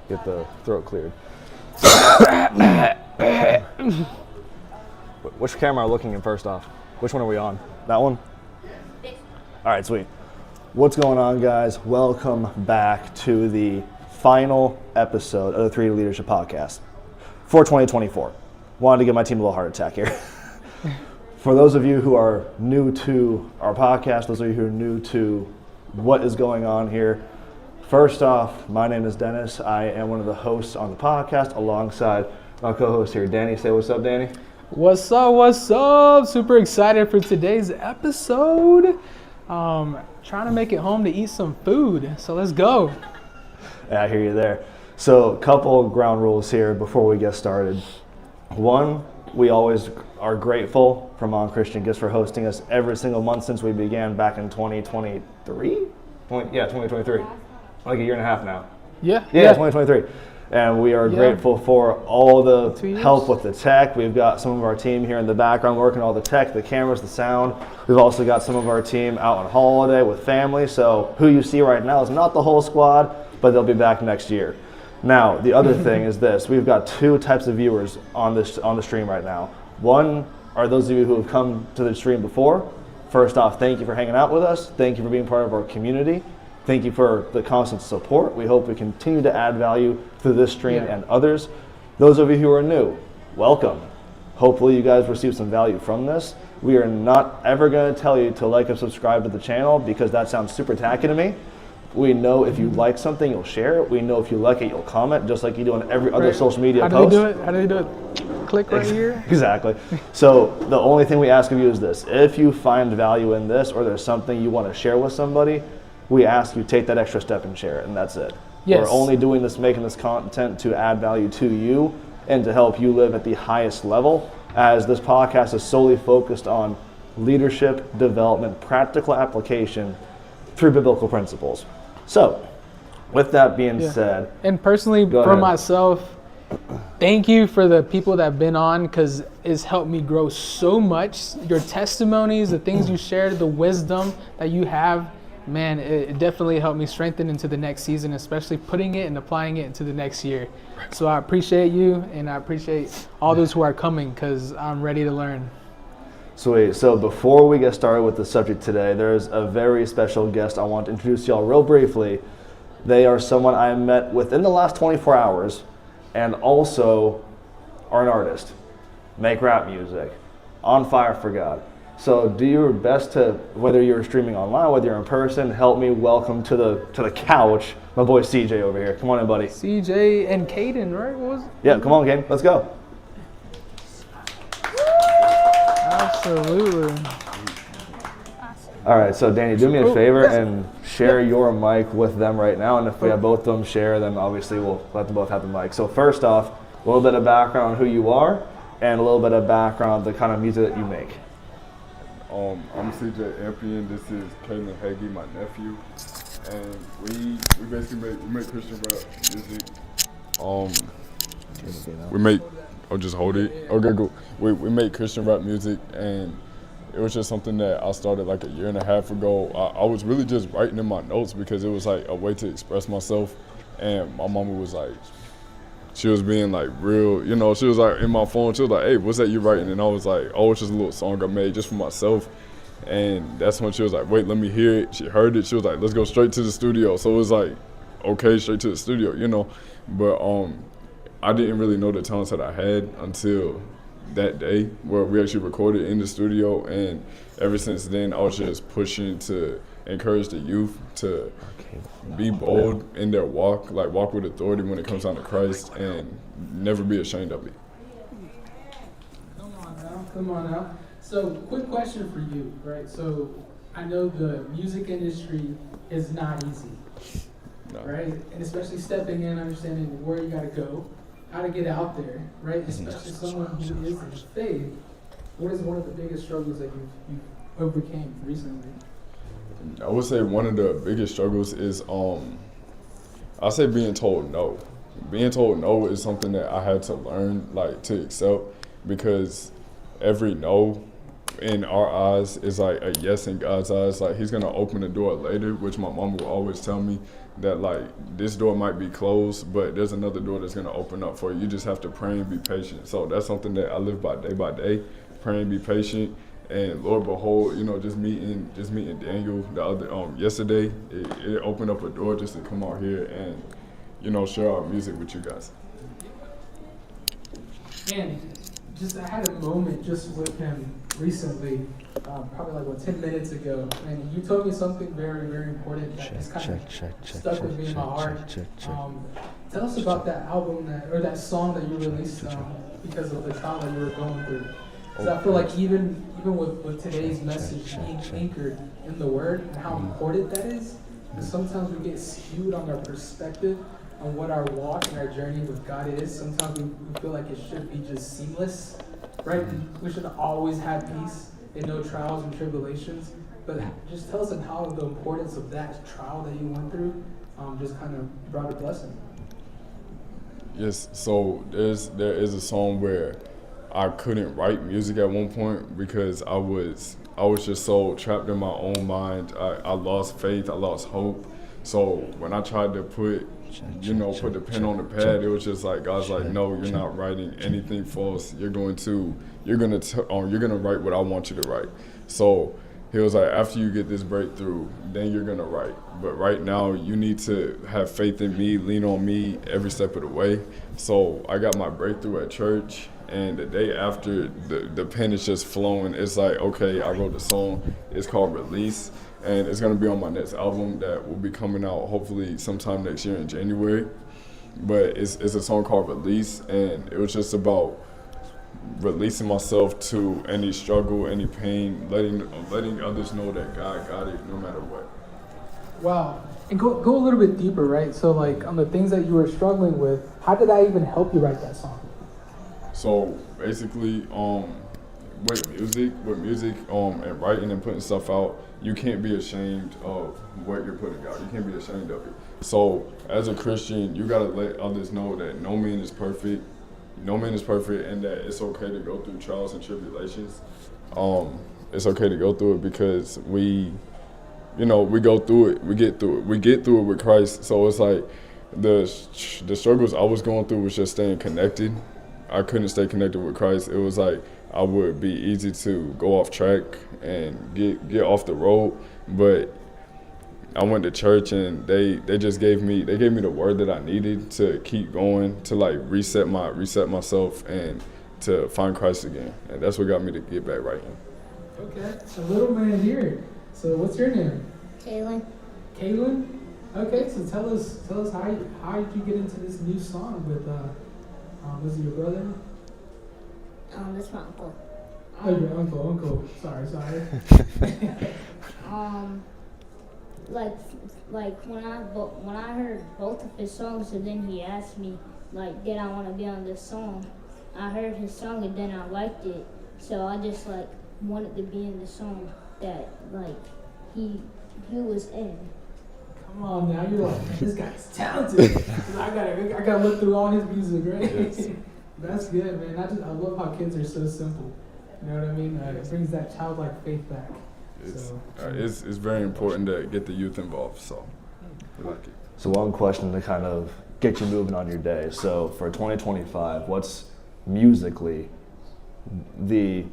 get the throat cleared. Which camera are we looking in first off? Which one are we on? That one? All right, sweet. What's going on, guys? Welcome back to the final episode of the 3D Leadership Podcast for 2024. Wanted to give my team a little heart attack here. For those of you who are new to our podcast, those of you who are new to what is going on here, first off, my name is Dennis. I am one of the hosts on the podcast alongside my co-host here, Danny. Say what's up, Danny. What's up, what's up? Super excited for today's episode. Trying to make it home to eat some food, so let's go. Yeah, I hear you there. So, couple ground rules here before we get started. One, we always are grateful for Mom Christian Gifts for hosting us every single month since we began back in 2023? 2023. Like a year and a half now. Yeah. 2023. And we are grateful for all the help with the tech. We've got some of our team here in the background working all the tech, the cameras, the sound. We've also got some of our team out on holiday with family. So who you see right now is not the whole squad, but they'll be back next year. Now, the other thing is this. We've got two types of viewers on the stream right now. One are those of you who have come to the stream before. First off, thank you for hanging out with us. Thank you for being part of our community. Thank you for the constant support. We hope we continue to add value through this stream and others. Those of you who are new, welcome. Hopefully you guys receive some value from this. We are not ever going to tell you to like and subscribe to the channel because that sounds super tacky to me. We know if you like something, you'll share it. We know if you like it, you'll comment, just like you do on every other social media post. How do they do it? Click right here? Exactly. So the only thing we ask of you is this. If you find value in this or there's something you want to share with somebody, we ask you take that extra step and share it, and that's it. Yes. We're only doing this, making this content to add value to you and to help you live at the highest level, as this podcast is solely focused on leadership development, practical application through biblical principles. So, with that being said. And personally, for myself, thank you for the people that have been on, because it's helped me grow so much. Your testimonies, the things you shared, the wisdom that you have, man, it definitely helped me strengthen into the next season, especially putting it and applying it into the next year. So I appreciate you, and I appreciate all those who are coming, because I'm ready to learn. Sweet. So before we get started with the subject today, there's a very special guest I want to introduce y'all real briefly. They are someone I met within the last 24 hours and also are an artist, make rap music, on fire for God. So do your best to, whether you're streaming online, whether you're in person, help me welcome to the couch my boy CJ over here. Come on in, buddy. CJ and Caden, right? What was it? Yeah, come on, Caden. Let's go. Absolutely. All right, so Danny, do me a favor and share your mic with them right now. And if we have both of them share, then obviously we'll let them both have the mic. So first off, a little bit of background on who you are and a little bit of background on the kind of music that you make. I'm CJ Ampian. This is Kaylin Hagee, my nephew, and we basically make Christian rap music. We make. Oh, just hold it. Okay, cool. We make Christian rap music, and it was just something that I started like a year and a half ago. I was really just writing in my notes because it was like a way to express myself, and my mama was like, she was being like real, you know, she was like in my phone, she was like, hey, what's that you writing? And I was like, oh, it's just a little song I made just for myself. And that's when she was like, wait, let me hear it. She heard it. She was like, let's go straight to the studio. So it was like, okay, straight to the studio, you know. But I didn't really know the talents that I had until that day where we actually recorded in the studio. And ever since then, I was just pushing to encourage the youth to be bold in their walk, like walk with authority when it comes down to Christ, and never be ashamed of it. Come on now. So, quick question for you, right? So, I know the music industry is not easy, right? And especially stepping in, understanding where you got to go, how to get out there, right? Especially someone who is in faith. What is one of the biggest struggles that you've overcame recently? I would say one of the biggest struggles is, I say being told no. Being told no is something that I had to learn, like, to accept, because every no in our eyes is like a yes in God's eyes. Like, he's gonna open the door later, which my mom will always tell me that like this door might be closed, but there's another door that's gonna open up for you. You just have to pray and be patient. So that's something that I live by day, pray and be patient. And Lord behold, you know, just meeting Daniel the other yesterday, it opened up a door just to come out here and, you know, share our music with you guys. And just I had a moment just with him recently, probably like 10 minutes ago, and you told me something very, very important that just kind of stuck with me in my heart. Tell us about that album or that song that you released because of the trial that you were going through. So I feel like even with today's message being anchored in the Word and how important that is, because sometimes we get skewed on our perspective on what our walk and our journey with God is. Sometimes we feel like it should be just seamless, right? We should always have peace and no trials and tribulations. But just tell us how the importance of that trial that you went through just kind of brought a blessing. Yes, so there is a song where I couldn't write music at one point because I was just so trapped in my own mind. I lost faith, I lost hope. So when I tried to put the pen on the pad, it was just like God's like, no, you're not writing anything false. You're gonna write what I want you to write. So he was like, after you get this breakthrough, then you're gonna write. But right now, you need to have faith in me, lean on me every step of the way. So I got my breakthrough at church. And the day after, the pen is just flowing. It's like, okay, I wrote a song. It's called Release. And it's going to be on my next album that will be coming out hopefully sometime next year in January. But it's a song called Release. And it was just about releasing myself to any struggle, any pain, letting others know that God got it no matter what. Wow. And go a little bit deeper, right? So like on the things that you were struggling with, how did that even help you write that song? So basically, with music, and writing and putting stuff out, you can't be ashamed of what you're putting out. You can't be ashamed of it. So as a Christian, you gotta let others know that no man is perfect. No man is perfect, and that it's okay to go through trials and tribulations. It's okay to go through it because we go through it. We get through it. We get through it with Christ. So it's like the struggles I was going through was just staying connected. I couldn't stay connected with Christ. It was like I would be easy to go off track and get off the road. But I went to church and they gave me the word that I needed to keep going, to like reset myself and to find Christ again. And that's what got me to get back right here. Okay, a little man here. So what's your name? Kaylin. Kaylin? Okay, so tell us how did you get into this new song with was it your brother? That's my uncle. Oh, your uncle. Sorry. Like when I heard both of his songs, and then he asked me, like, did I want to be on this song? I heard his song and then I liked it, so I just like wanted to be in the song that like he was in. Come on now, you're like, this guy's talented. I gotta look through all his music, right? Yes. That's good, man. I love how kids are so simple. You know what I mean? It brings that childlike faith back. It's very important to get the youth involved, so we like it. So one question to kind of get you moving on your day. So for 2025, what's musically the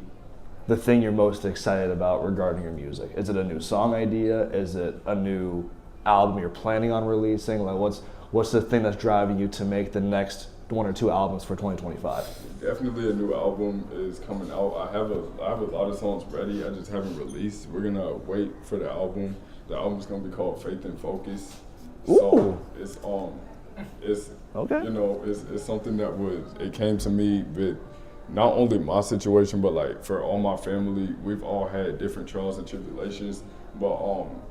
thing you're most excited about regarding your music? Is it a new song idea? Is it a new album you're planning on releasing? Like what's the thing that's driving you to make the next one or two albums for 2025? Definitely a new album is coming out. I have a lot of songs ready. I just haven't released. We're gonna wait for the album. The album's gonna be called Faith and Focus. Ooh. So it's okay. It's something that it came to me with not only my situation, but like for all my family. We've all had different trials and tribulations. But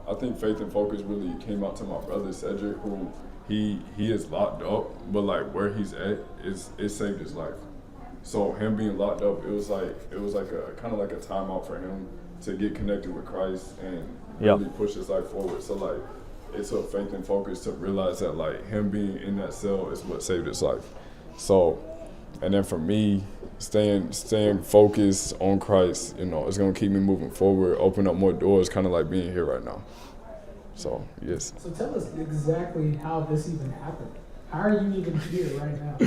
I think Faith and Focus really came out to my brother Cedric, who he is locked up, but like where he's at it saved his life. So him being locked up, it was like a kind of like a timeout for him to get connected with Christ and really push his life forward. So like it took Faith and Focus to realize that like him being in that cell is what saved his life. So, and then for me, staying focused on Christ, it's gonna keep me moving forward, open up more doors, kind of like being here right now. So, yes. So tell us exactly how this even happened. How are you even here right now?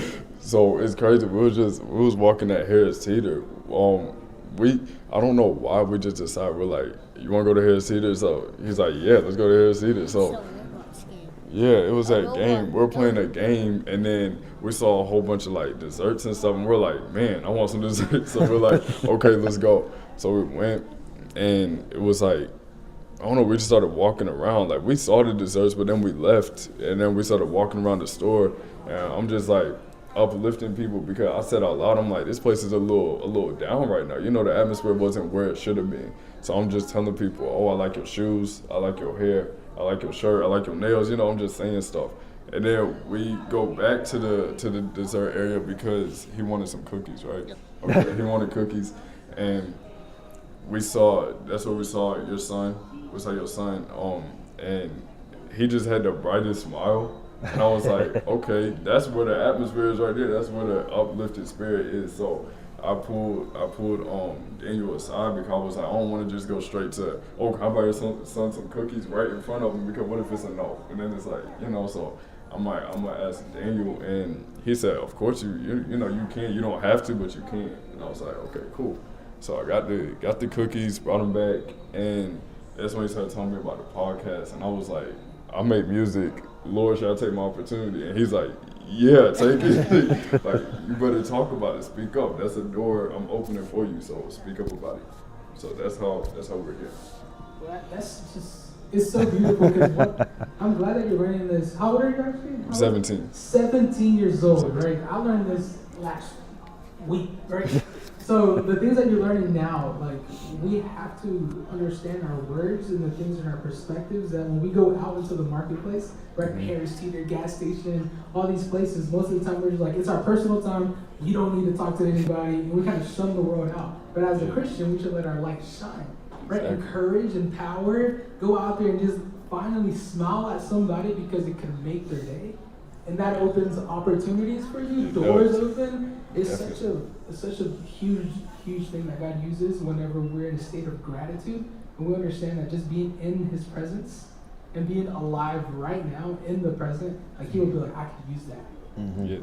So it's crazy. We was walking at Harris Teeter. I don't know why we just decided we're like, you want to go to Harris Teeter? So he's like, yeah, let's go to Harris Teeter. So yeah, it was that game. We're playing a game, and then we saw a whole bunch of like desserts and stuff, and we're like, man, I want some desserts. So we're like, okay, let's go. So we went, and it was like, I don't know, we just started walking around. Like, we saw the desserts, but then we left, and then we started walking around the store, and I'm just like uplifting people because I said out loud, I'm like, this place is a little down right now. You know, the atmosphere wasn't where it should have been. So I'm just telling people, oh, I like your shoes, I like your hair, I like your shirt, I like your nails. You know, I'm just saying stuff. And then we go back to the dessert area because he wanted some cookies, right? Okay, he wanted cookies, and that's where we saw your son. We saw your son, and he just had the brightest smile. And I was like, okay, that's where the atmosphere is right there. That's where the uplifted spirit is. So I pulled Daniel aside because I was like, I don't want to just go straight to, oh, can I buy your son some cookies right in front of him? Because what if it's a no? And then it's like, you know, so I'm gonna ask Daniel, and he said, of course you know you can. You don't have to, but you can. And I was like, okay, cool. So I got the cookies, brought them back, and that's when he started telling me about the podcast, and I was like, I make music. Lord, should I take my opportunity? And he's like, yeah, take it. Like, you better talk about it. Speak up. That's a door I'm opening for you. So speak up about it. So that's how we're here. Well, it's so beautiful because I'm glad that you're learning this. How old are you actually? 17. 17 years old, right? I learned this last week, right? So the things that you're learning now, like, we have to understand our words and the things in our perspectives that when we go out into the marketplace, right, Harris Teeter, gas station, all these places, most of the time we're just like, it's our personal time, you don't need to talk to anybody, and we kind of shun the world out. But as a Christian, we should let our light shine, right? Encourage, empower, go out there and just finally smile at somebody because it can make their day. And that opens opportunities for you, doors open. It's such a huge thing that God uses whenever we're in a state of gratitude. And we understand that just being in His presence and being alive right now in the present, like He will be like, I could use that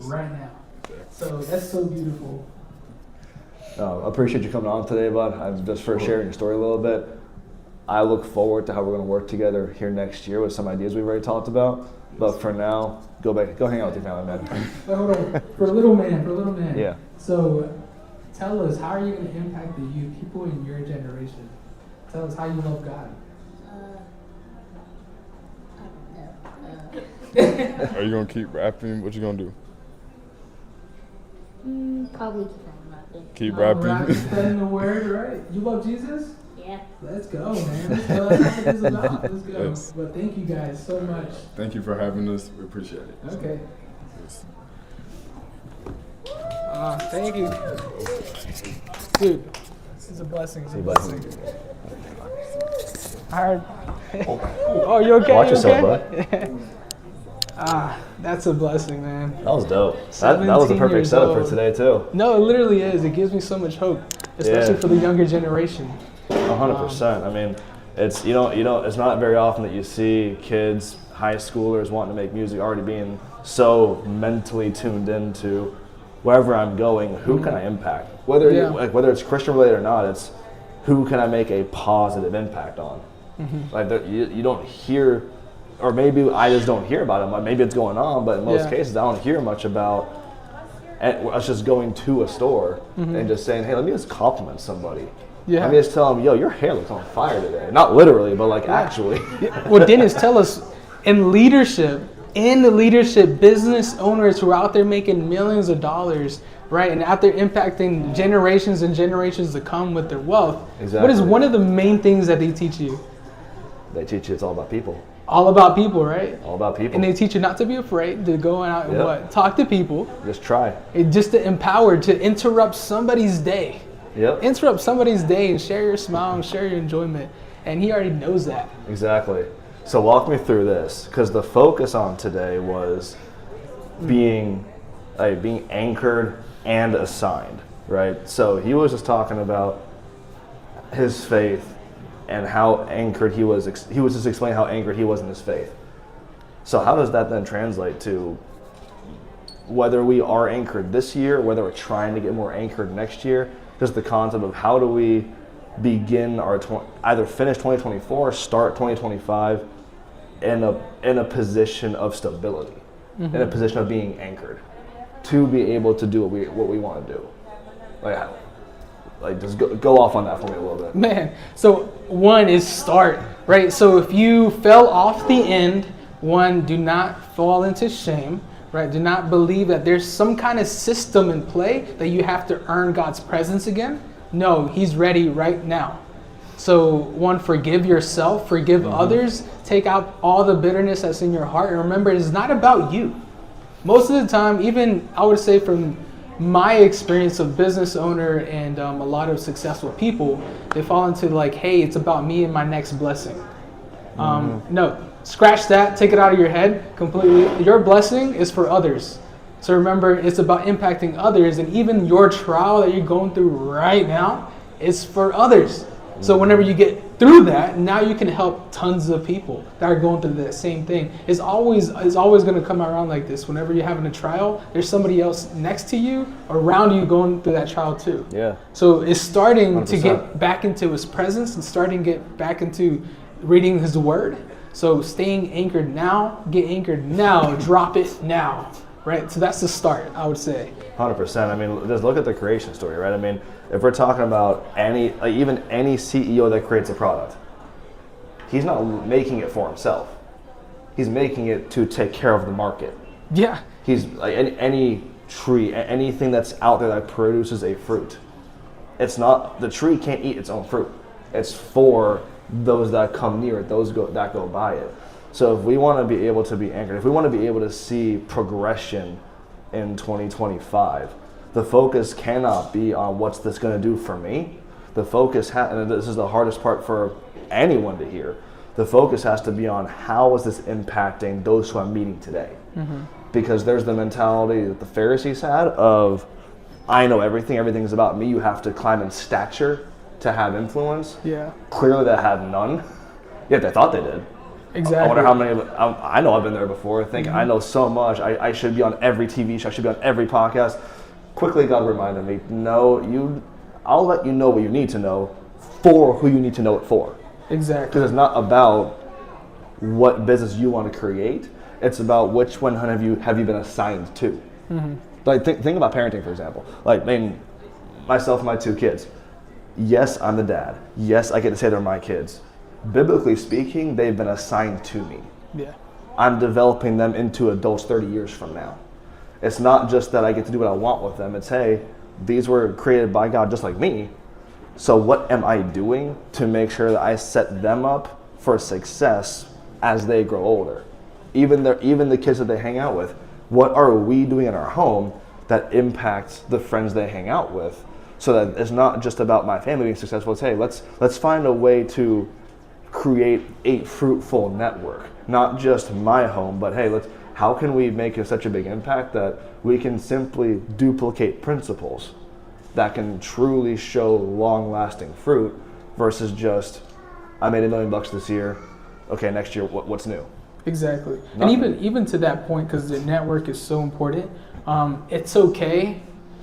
right now. So that's so beautiful. I appreciate you coming on today, bud. Just for sharing your story a little bit. I look forward to how we're going to work together here next year with some ideas we've already talked about. But for now, go hang out with your family, man. But hold on, for a little man. Yeah. So, tell us, how are you going to impact the youth, people in your generation? Tell us how you love God. I don't know. Are you gonna keep rapping? What you gonna do? Probably keep on rapping. Keep rapping. Spreading the word, right? You love Jesus? Yeah. Let's go, man. Let's go. That's what this is about. Let's go. Yes. But thank you guys so much. Thank you for having us. We appreciate it. Okay. Yes. Thank you. Dude, this is a blessing. It's a blessing. All right. Oh, you okay? Watch yourself, bud. That's a blessing, man. That was dope. That was a perfect setup for today, too. No, it literally is. It gives me so much hope, especially for the younger generation. 100%. I mean, it's it's not very often that you see kids, high schoolers wanting to make music already being so mentally tuned into wherever I'm going, who can I impact? Whether it's Christian related or not, it's who can I make a positive impact on? Like you don't hear, or maybe I just don't hear about it. Maybe it's going on, but in most cases I don't hear much about us just going to a store and just saying, hey, let me just compliment somebody. Yeah. Let me just tell them, yo, your hair looks on fire today. Not literally, but like actually. Well, Dennis, tell us, in the leadership, business owners who are out there making millions of dollars, right, and out there impacting generations and generations to come with their wealth. Exactly. What is one of the main things that they teach you? They teach you it's all about people. All about people, right? All about people. And they teach you not to be afraid, to go out and talk to people. Just try. Just to empower, to interrupt somebody's day. Yep. Interrupt somebody's day and share your smile and share your enjoyment. And he already knows that. Exactly. So walk me through this, because the focus on today was being anchored and assigned, right? So he was just talking about his faith and how anchored he was. He was just explaining how anchored he was in his faith. So how does that then translate to whether we are anchored this year, whether we're trying to get more anchored next year? Just the concept of how do we begin our either finish 2024 or start 2025 in a position of stability, in a position of being anchored, to be able to do what we want to do. Like just go off on that for me a little bit. Man, so one is start, right? So if you fell off the end, one, do not fall into shame, right? Do not believe that there's some kind of system in play that you have to earn God's presence again. No, he's ready right now. So one, forgive yourself, forgive others, take out all the bitterness that's in your heart. And remember, it's not about you. Most of the time, even I would say from my experience of business owner and a lot of successful people, they fall into like, hey, it's about me and my next blessing. No, scratch that, take it out of your head completely. Your blessing is for others. So remember, it's about impacting others, and even your trial that you're going through right now is for others. So whenever you get through that, now you can help tons of people that are going through that same thing. It's always going to come around like this. Whenever you're having a trial, there's somebody else next to you, around you, going through that trial too. Yeah. So it's starting 100%. to get back into his presence and starting to get back into reading his word. So staying anchored now, get anchored now, drop it now. Right, so that's the start, I would say. 100%. I mean, just look at the creation story, right? I mean, if we're talking about even any CEO that creates a product, he's not making it for himself. He's making it to take care of the market. Yeah. He's like any tree, anything that's out there that produces a fruit. It's not, the tree can't eat its own fruit. It's for those that come near it, those that go by it. So if we want to be able to be anchored, if we want to be able to see progression in 2025, the focus cannot be on what's this going to do for me. The focus, and this is the hardest part for anyone to hear, the focus has to be on how is this impacting those who I'm meeting today. Because there's the mentality that the Pharisees had of, I know everything's about me, you have to climb in stature to have influence. Yeah. Clearly they had none, yet they thought they did. Exactly. I wonder how many I know I've been there before, thinking I know so much, I should be on every TV show, I should be on every podcast. Quickly God reminded me, no, I'll let you know what you need to know for who you need to know it for. Exactly. Because it's not about what business you want to create, it's about which one have you been assigned to. Like think about parenting, for example. Like myself and my two kids. Yes, I'm the dad. Yes, I get to say they're my kids. Biblically speaking, they've been assigned to me. Yeah. I'm developing them into adults 30 years from now. It's not just that I get to do what I want with them. It's, hey, these were created by God just like me. So what am I doing to make sure that I set them up for success as they grow older? Even the kids that they hang out with, what are we doing in our home that impacts the friends they hang out with? So that it's not just about my family being successful. It's, hey, let's find a way to create a fruitful network, not just my home, but hey, how can we make such a big impact that we can simply duplicate principles that can truly show long-lasting fruit versus just, I made $1 million this year, okay, next year what's new? Exactly. Nothing. And even to that point, because the network is so important, it's okay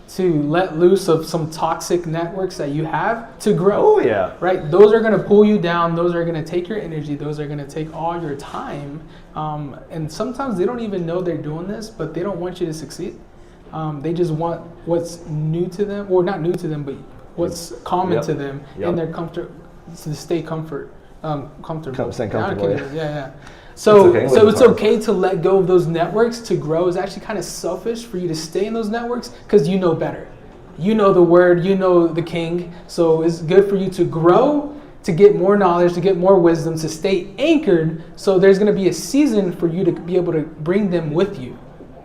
to let loose of some toxic networks that you have to grow. Oh yeah. Right? Those are going to pull you down. Those are going to take your energy. Those are going to take all your time. And sometimes they don't even know they're doing this, but they don't want you to succeed. They just want what's new to them, or not new to them, but what's common to them, and they're comfortable to stay comfortable. Stay comfortable. Yeah. So it's okay to let go of those networks to grow. It's actually kind of selfish for you to stay in those networks because you know better. You know the word, you know the king. So it's good for you to grow, to get more knowledge, to get more wisdom, to stay anchored. So there's going to be a season for you to be able to bring them with you,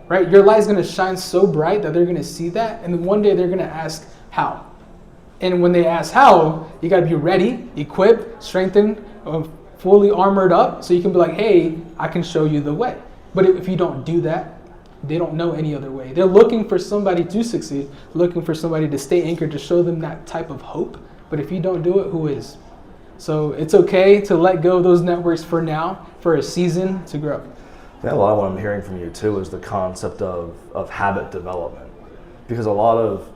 right? Your light's going to shine so bright that they're going to see that. And then one day they're going to ask how. And when they ask how, you got to be ready, equipped, strengthened, fully armored up, so you can be like, hey, I can show you the way. But if you don't do that, they don't know any other way. They're looking for somebody to succeed, looking for somebody to stay anchored, to show them that type of hope. But if you don't do it, who is? So it's okay to let go of those networks for now, for a season to grow. Yeah, a lot of what I'm hearing from you too is the concept of habit development. Because a lot of,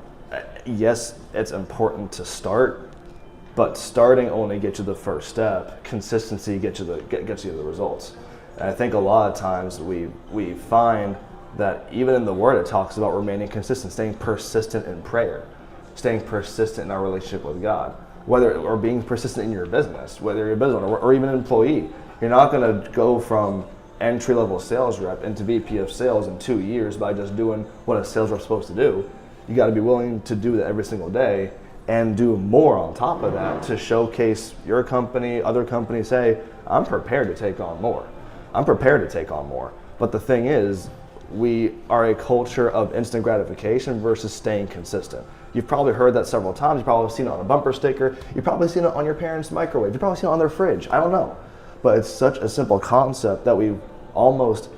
yes, it's important to start, but starting only gets you the first step. Consistency gets you the results. And I think a lot of times we find that even in the Word it talks about remaining consistent, staying persistent in prayer, staying persistent in our relationship with God, or being persistent in your business, whether you're a business owner or even an employee. You're not going to go from entry-level sales rep into VP of sales in 2 years by just doing what a sales rep's supposed to do. You got to be willing to do that every single day and do more on top of that to showcase your company, other companies. Say, I'm prepared to take on more. I'm prepared to take on more. But the thing is, we are a culture of instant gratification versus staying consistent. You've probably heard that several times. You've probably seen it on a bumper sticker. You've probably seen it on your parents' microwave. You've probably seen it on their fridge. I don't know. But it's such a simple concept that we've almost,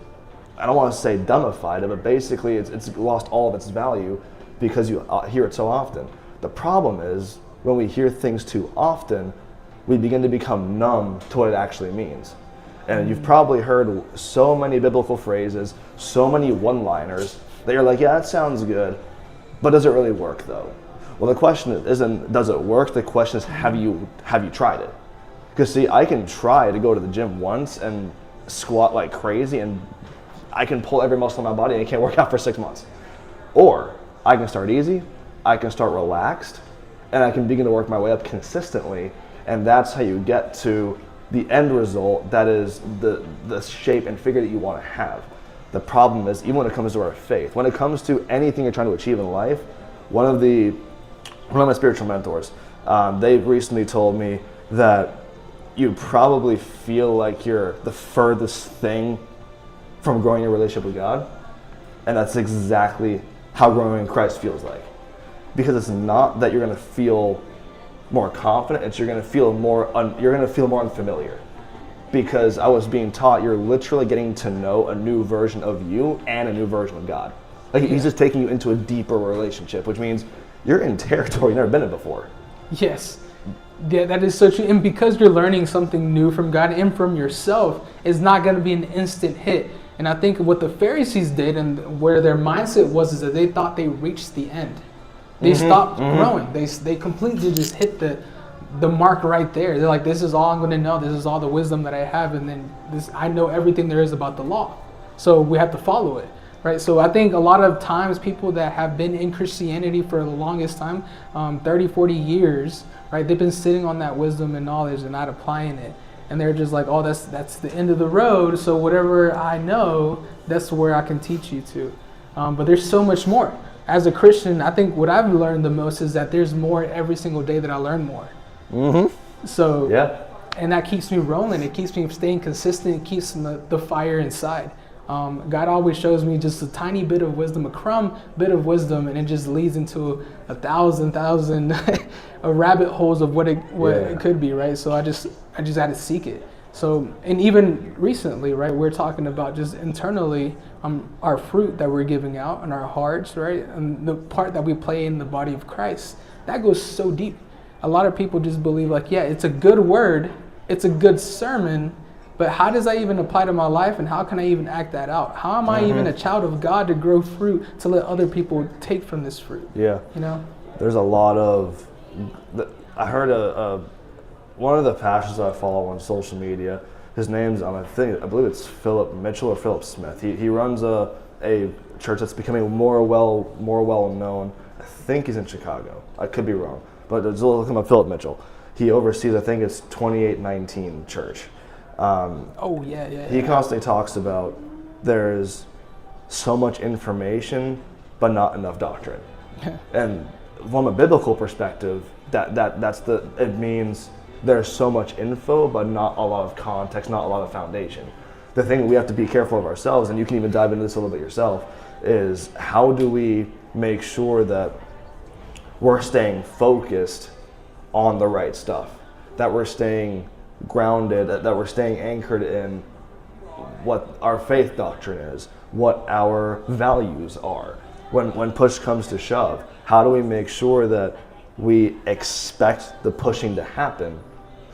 I don't want to say dumbified it, but basically it's lost all of its value because you hear it so often. The problem is when we hear things too often, we begin to become numb to what it actually means. And you've probably heard so many biblical phrases, so many one-liners that you're like, yeah, that sounds good, but does it really work though? Well, the question isn't does it work, the question is have you tried it? Because see, I can try to go to the gym once and squat like crazy and I can pull every muscle in my body and it can't work out for 6 months. Or I can start easy, I can start relaxed, and I can begin to work my way up consistently, and that's how you get to the end result that is the shape and figure that you want to have. The problem is, even when it comes to our faith, when it comes to anything you're trying to achieve in life, one of my spiritual mentors, they've recently told me that you probably feel like you're the furthest thing from growing your relationship with God. And that's exactly how growing in Christ feels like. Because it's not that you're going to feel more confident, it's you're going to feel more unfamiliar. Because I was being taught you're literally getting to know a new version of you and a new version of God. Like he's just taking you into a deeper relationship, which means you're in territory you've never been in before. Yes. Yeah, that is so true. And because you're learning something new from God and from yourself, it's not going to be an instant hit. And I think what the Pharisees did and where their mindset was is that they thought they reached the end. They stopped growing. They completely just hit the mark right there. They're like, this is all I'm going to know. This is all the wisdom that I have. And then I know everything there is about the law. So we have to follow it. Right, so I think a lot of times people that have been in Christianity for the longest time, 30, 40 years, right, they've been sitting on that wisdom and knowledge and not applying it. And they're just like, oh, that's the end of the road. So whatever I know, that's where I can teach you to. But there's so much more. As a Christian, I think what I've learned the most is that there's more every single day that I learn more. So, yeah. And that keeps me rolling. It keeps me staying consistent. It keeps the fire inside. God always shows me just a tiny bit of wisdom, a crumb bit of wisdom, and it just leads into a thousand rabbit holes of what it could be, right? So I just had to seek it. So, and even recently, right, we're talking about just internally our fruit that we're giving out and our hearts, right, and the part that we play in the body of Christ. That goes so deep. A lot of people just believe like, yeah, it's a good word, it's a good sermon, but how does that even apply to my life, and how can I even act that out? How am I even a child of God to grow fruit to let other people take from this fruit? Yeah. You know? There's a lot of, I heard one of the pastors I follow on social media, his name's, I believe it's Philip Mitchell or Philip Smith. He runs a church that's becoming more well known. I think he's in Chicago. I could be wrong. But there's a little thing about Philip Mitchell. He oversees, I think it's 2819 Church. He constantly talks about there's so much information, but not enough doctrine. And from a biblical perspective, it means there's so much info, but not a lot of context, not a lot of foundation. The thing we have to be careful of ourselves, and you can even dive into this a little bit yourself, is how do we make sure that we're staying focused on the right stuff, that we're staying grounded, that we're staying anchored in what our faith doctrine is, what our values are. When push comes to shove, how do we make sure that we expect the pushing to happen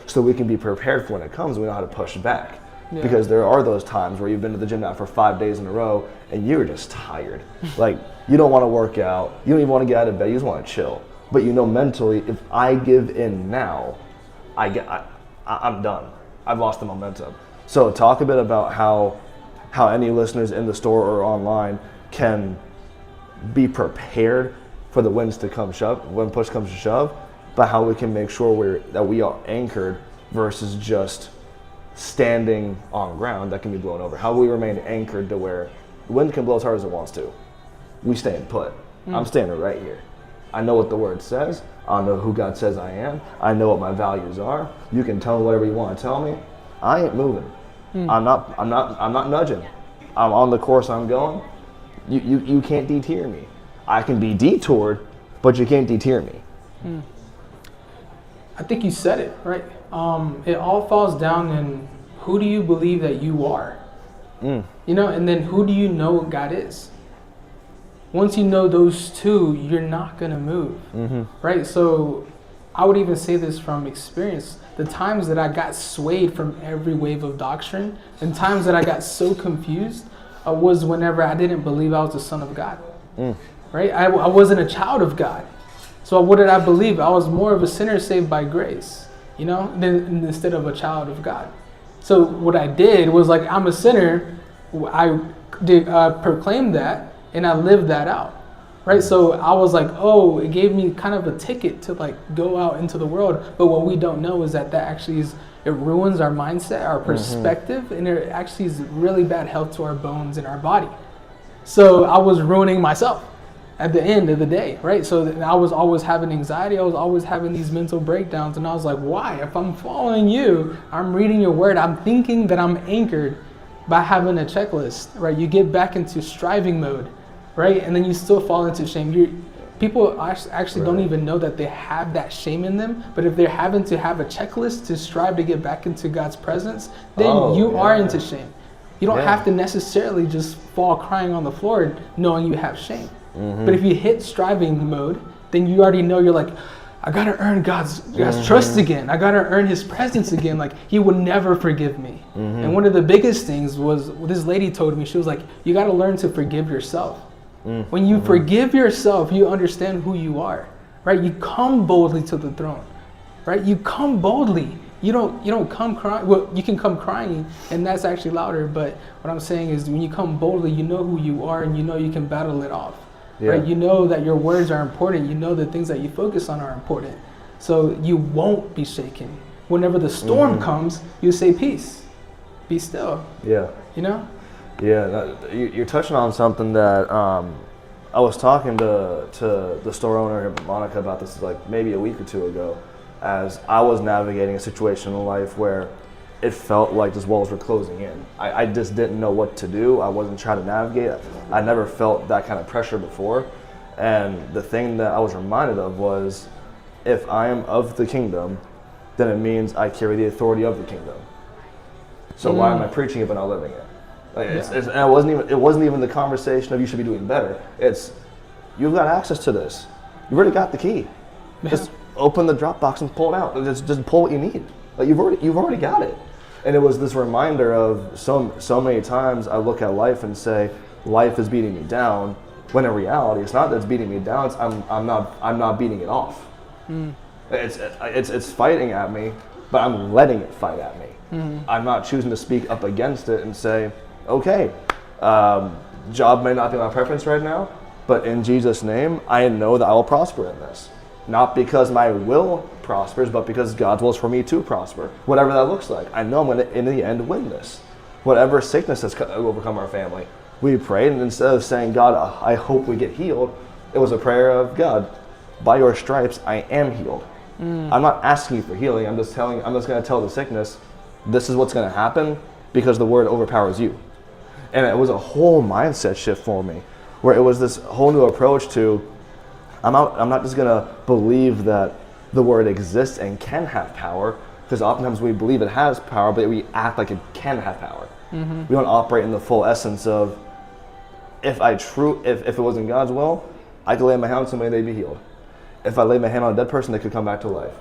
so we can be prepared for when it comes. We know how to push back. Yeah. Because there are those times where you've been to the gym now for 5 days in a row and you're just tired. Like, you don't want to work out. You don't even want to get out of bed. You just want to chill. But you know mentally, if I give in now, I'm done. I've lost the momentum. So talk a bit about how any listeners in the store or online can be prepared for the when push comes to shove, but how we can make sure that we are anchored versus just standing on ground that can be blown over. How we remain anchored to where the wind can blow as hard as it wants to. We staying put. I'm standing right here. I know what the word says. I know who God says I am. I know what my values are. You can tell me whatever you want to tell me. I ain't moving. I'm not nudging. I'm on the course I'm going. You can't deter me. I can be detoured, but you can't deter me. I think you said it, right? It all falls down in who do you believe that you are? You know, and then who do you know God is? Once you know those two, you're not going to move, right? So I would even say this from experience. The times that I got swayed from every wave of doctrine and times that I got so confused was whenever I didn't believe I was the son of God, right? I wasn't a child of God. So what did I believe? I was more of a sinner saved by grace, you know, instead of a child of God. So what I did was like, I'm a sinner. I proclaimed that and I lived that out, right? So I was like, oh, it gave me kind of a ticket to like go out into the world. But what we don't know is that actually it ruins our mindset, our perspective, and it actually is really bad health to our bones and our body. So I was ruining myself at the end of the day, right? So I was always having anxiety. I was always having these mental breakdowns. And I was like, why? If I'm following you, I'm reading your word, I'm thinking that I'm anchored by having a checklist, right? You get back into striving mode, right? And then you still fall into shame. People actually don't even know that they have that shame in them. But if they're having to have a checklist to strive to get back into God's presence, then you are into shame. You don't have to necessarily just fall crying on the floor knowing you have shame. But if you hit striving mode, then you already know you're like, I gotta earn God's trust again. I gotta earn His presence again. Like, He will never forgive me. And one of the biggest things was this lady told me. She was like, you gotta learn to forgive yourself. When you forgive yourself, you understand who you are, right? You come boldly to the throne, right? You come boldly. You don't come crying. Well, you can come crying, and that's actually louder. But what I'm saying is, when you come boldly, you know who you are, and you know you can battle it off. Right? You know that your words are important. You know the things that you focus on are important. So you won't be shaken. Whenever the storm comes, you say, peace, be still. Yeah. You know? Yeah, you're touching on something that I was talking to the store owner, Monica, about this like maybe a week or two ago, as I was navigating a situation in life where it felt like these walls were closing in. I just didn't know what to do. I wasn't trying to navigate. I never felt that kind of pressure before. And the thing that I was reminded of was, if I am of the kingdom, then it means I carry the authority of the kingdom. So why am I preaching it but not living it? Like, and it wasn't even the conversation of you should be doing better. It's, you've got access to this. You've already got the key. Just open the Dropbox and pull it out. Just pull what you need. Like, you've already got it. And it was this reminder of so many times I look at life and say, life is beating me down, when in reality it's not that it's beating me down, it's I'm not beating it off. It's fighting at me, but I'm letting it fight at me. I'm not choosing to speak up against it and say, okay, job may not be my preference right now, but in Jesus' name, I know that I will prosper in this. Not because my will prospers, but because God's will is for me to prosper. Whatever that looks like. I know I'm going to, in the end, win this. Whatever sickness has overcome our family, we prayed, and instead of saying, God, I hope we get healed, it was a prayer of, God, by your stripes, I am healed. I'm not asking you for healing. I'm just going to tell the sickness, this is what's going to happen because the word overpowers you. And it was a whole mindset shift for me, where it was this whole new approach to, I'm not just going to believe that the word exists and can have power, because oftentimes we believe it has power, but we act like it can have power. We don't operate in the full essence of, if it was in God's will, I could lay my hand on somebody, they'd be healed. If I lay my hand on a dead person, they could come back to life.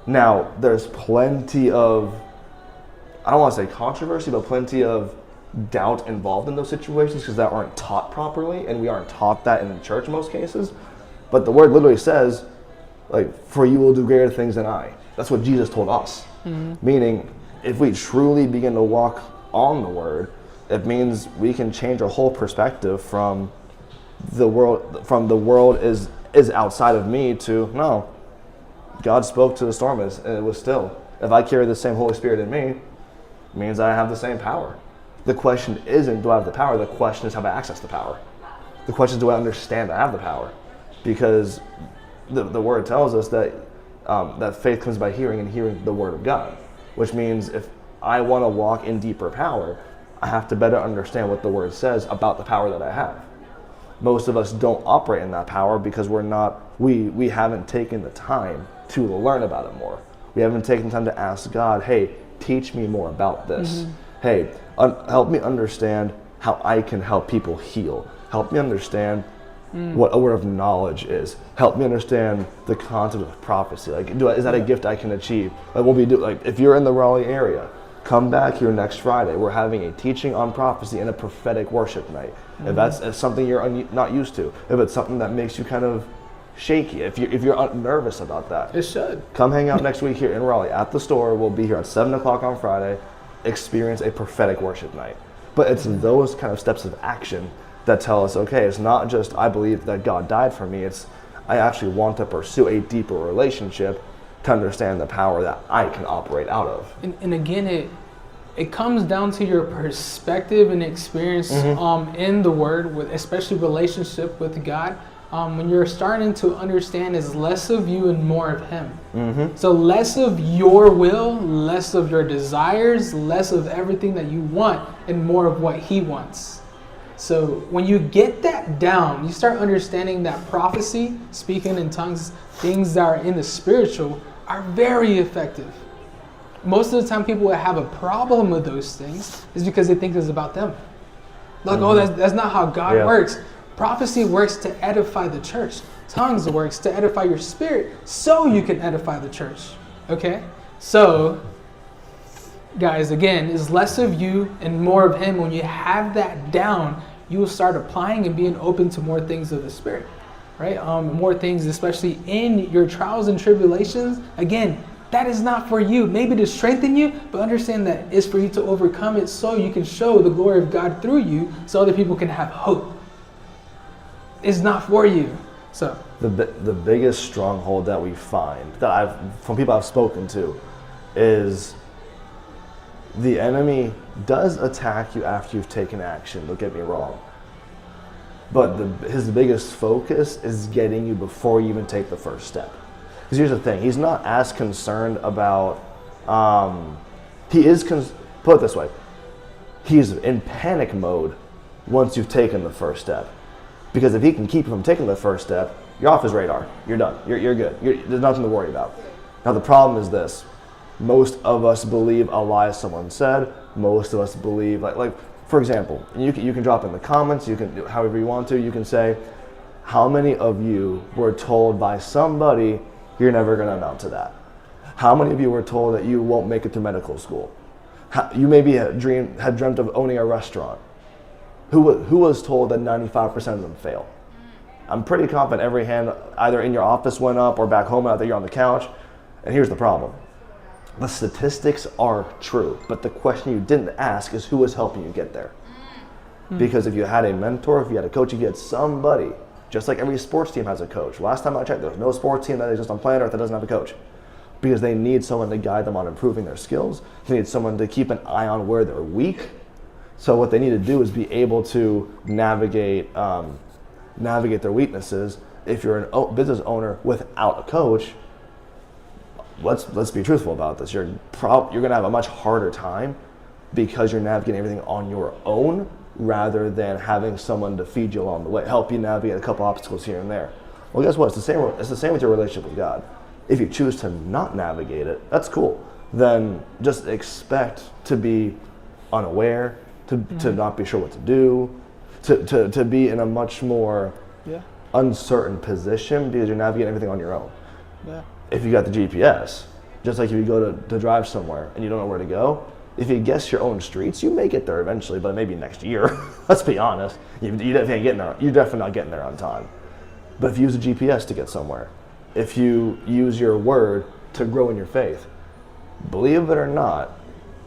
Now, there's plenty of, I don't want to say controversy, but plenty of doubt involved in those situations because that aren't taught properly, and we aren't taught that in the church in most cases. But the word literally says, like, for you will do greater things than I. That's what Jesus told us. Meaning, if we truly begin to walk on the word, it means we can change our whole perspective from the world is outside of me to, no, God spoke to the storm and it was still. If I carry the same Holy Spirit in me, it means I have the same power. The question isn't, do I have the power? The question is, have I access the power? The question is, do I understand I have the power? Because the word tells us that that faith comes by hearing, and hearing the word of God, which means if I want to walk in deeper power, I have to better understand what the word says about the power that I have. Most of us don't operate in that power because we haven't taken the time to learn about it more. We haven't taken time to ask God, hey, teach me more about this. Hey, help me understand how I can help people heal. Help me understand what a word of knowledge is. Help me understand the concept of prophecy. Like, is that a gift I can achieve? Like, if you're in the Raleigh area, come back here next Friday. We're having a teaching on prophecy and a prophetic worship night. If that's something you're not used to, if it's something that makes you kind of shaky, if you're nervous about that, It should. come hang out next week here in Raleigh at the store. We'll be here at 7 o'clock on Friday. Experience a prophetic worship night. But it's those kind of steps of action that tell us, okay, it's not just I believe that God died for me. It's I actually want to pursue a deeper relationship to understand the power that I can operate out of. And again, it comes down to your perspective and experience in the Word, with especially relationship with God. When you're starting to understand, is less of you and more of Him. So less of your will, less of your desires, less of everything that you want, and more of what He wants. So when you get that down, you start understanding that prophecy, speaking in tongues, things that are in the spiritual are very effective. Most of the time people that have a problem with those things is because they think it's about them. Like, oh, that's not how God works. Prophecy works to edify the church. Tongues works to edify your spirit so you can edify the church. Okay? So, guys, again, it's less of you and more of Him. When you have that down, you will start applying and being open to more things of the Spirit, right? More things, especially in your trials and tribulations. Again, that is not for you. Maybe to strengthen you, but understand that it's for you to overcome it so you can show the glory of God through you so other people can have hope. It's not for you. So the biggest stronghold that we find, that from people I've spoken to, is the enemy does attack you after you've taken action, don't get me wrong. But his biggest focus is getting you before you even take the first step. Because here's the thing, he's not as concerned about, put it this way, he's in panic mode once you've taken the first step. Because if he can keep you from taking the first step, you're off his radar, you're done, you're good, there's nothing to worry about. Now the problem is this, most of us believe a lie someone said. Most of us believe, like for example, you can drop in the comments, you can, however you want to, you can say, how many of you were told by somebody you're never going to amount to that? How many of you were told that you won't make it through medical school? You maybe had dreamt of owning a restaurant. Who was told that 95% of them fail? I'm pretty confident every hand either in your office went up or back home out there you're on the couch. And here's the problem. The statistics are true, but the question you didn't ask is who was helping you get there. Because if you had a mentor, if you had a coach, if you had somebody, just like every sports team has a coach. Last time I checked, there's no sports team that exists on planet Earth that doesn't have a coach. Because they need someone to guide them on improving their skills. They need someone to keep an eye on where they're weak. So what they need to do is be able to navigate their weaknesses. If you're a business owner without a coach, let's be truthful about this. You're going to have a much harder time because you're navigating everything on your own rather than having someone to feed you along the way, help you navigate a couple obstacles here and there. Well, guess what? It's the same with your relationship with God. If you choose to not navigate it, that's cool. Then just expect to be unaware, to not be sure what to do, to be in a much more uncertain position because you're navigating everything on your own. Yeah. If you got the GPS, Just like if you go to drive somewhere and you don't know where to go, if you guess your own streets, you may get there eventually, but maybe next year. Let's be honest. You definitely ain't getting there. You're definitely not getting there on time. But if you use a GPS to get somewhere, if you use your word to grow in your faith, believe it or not,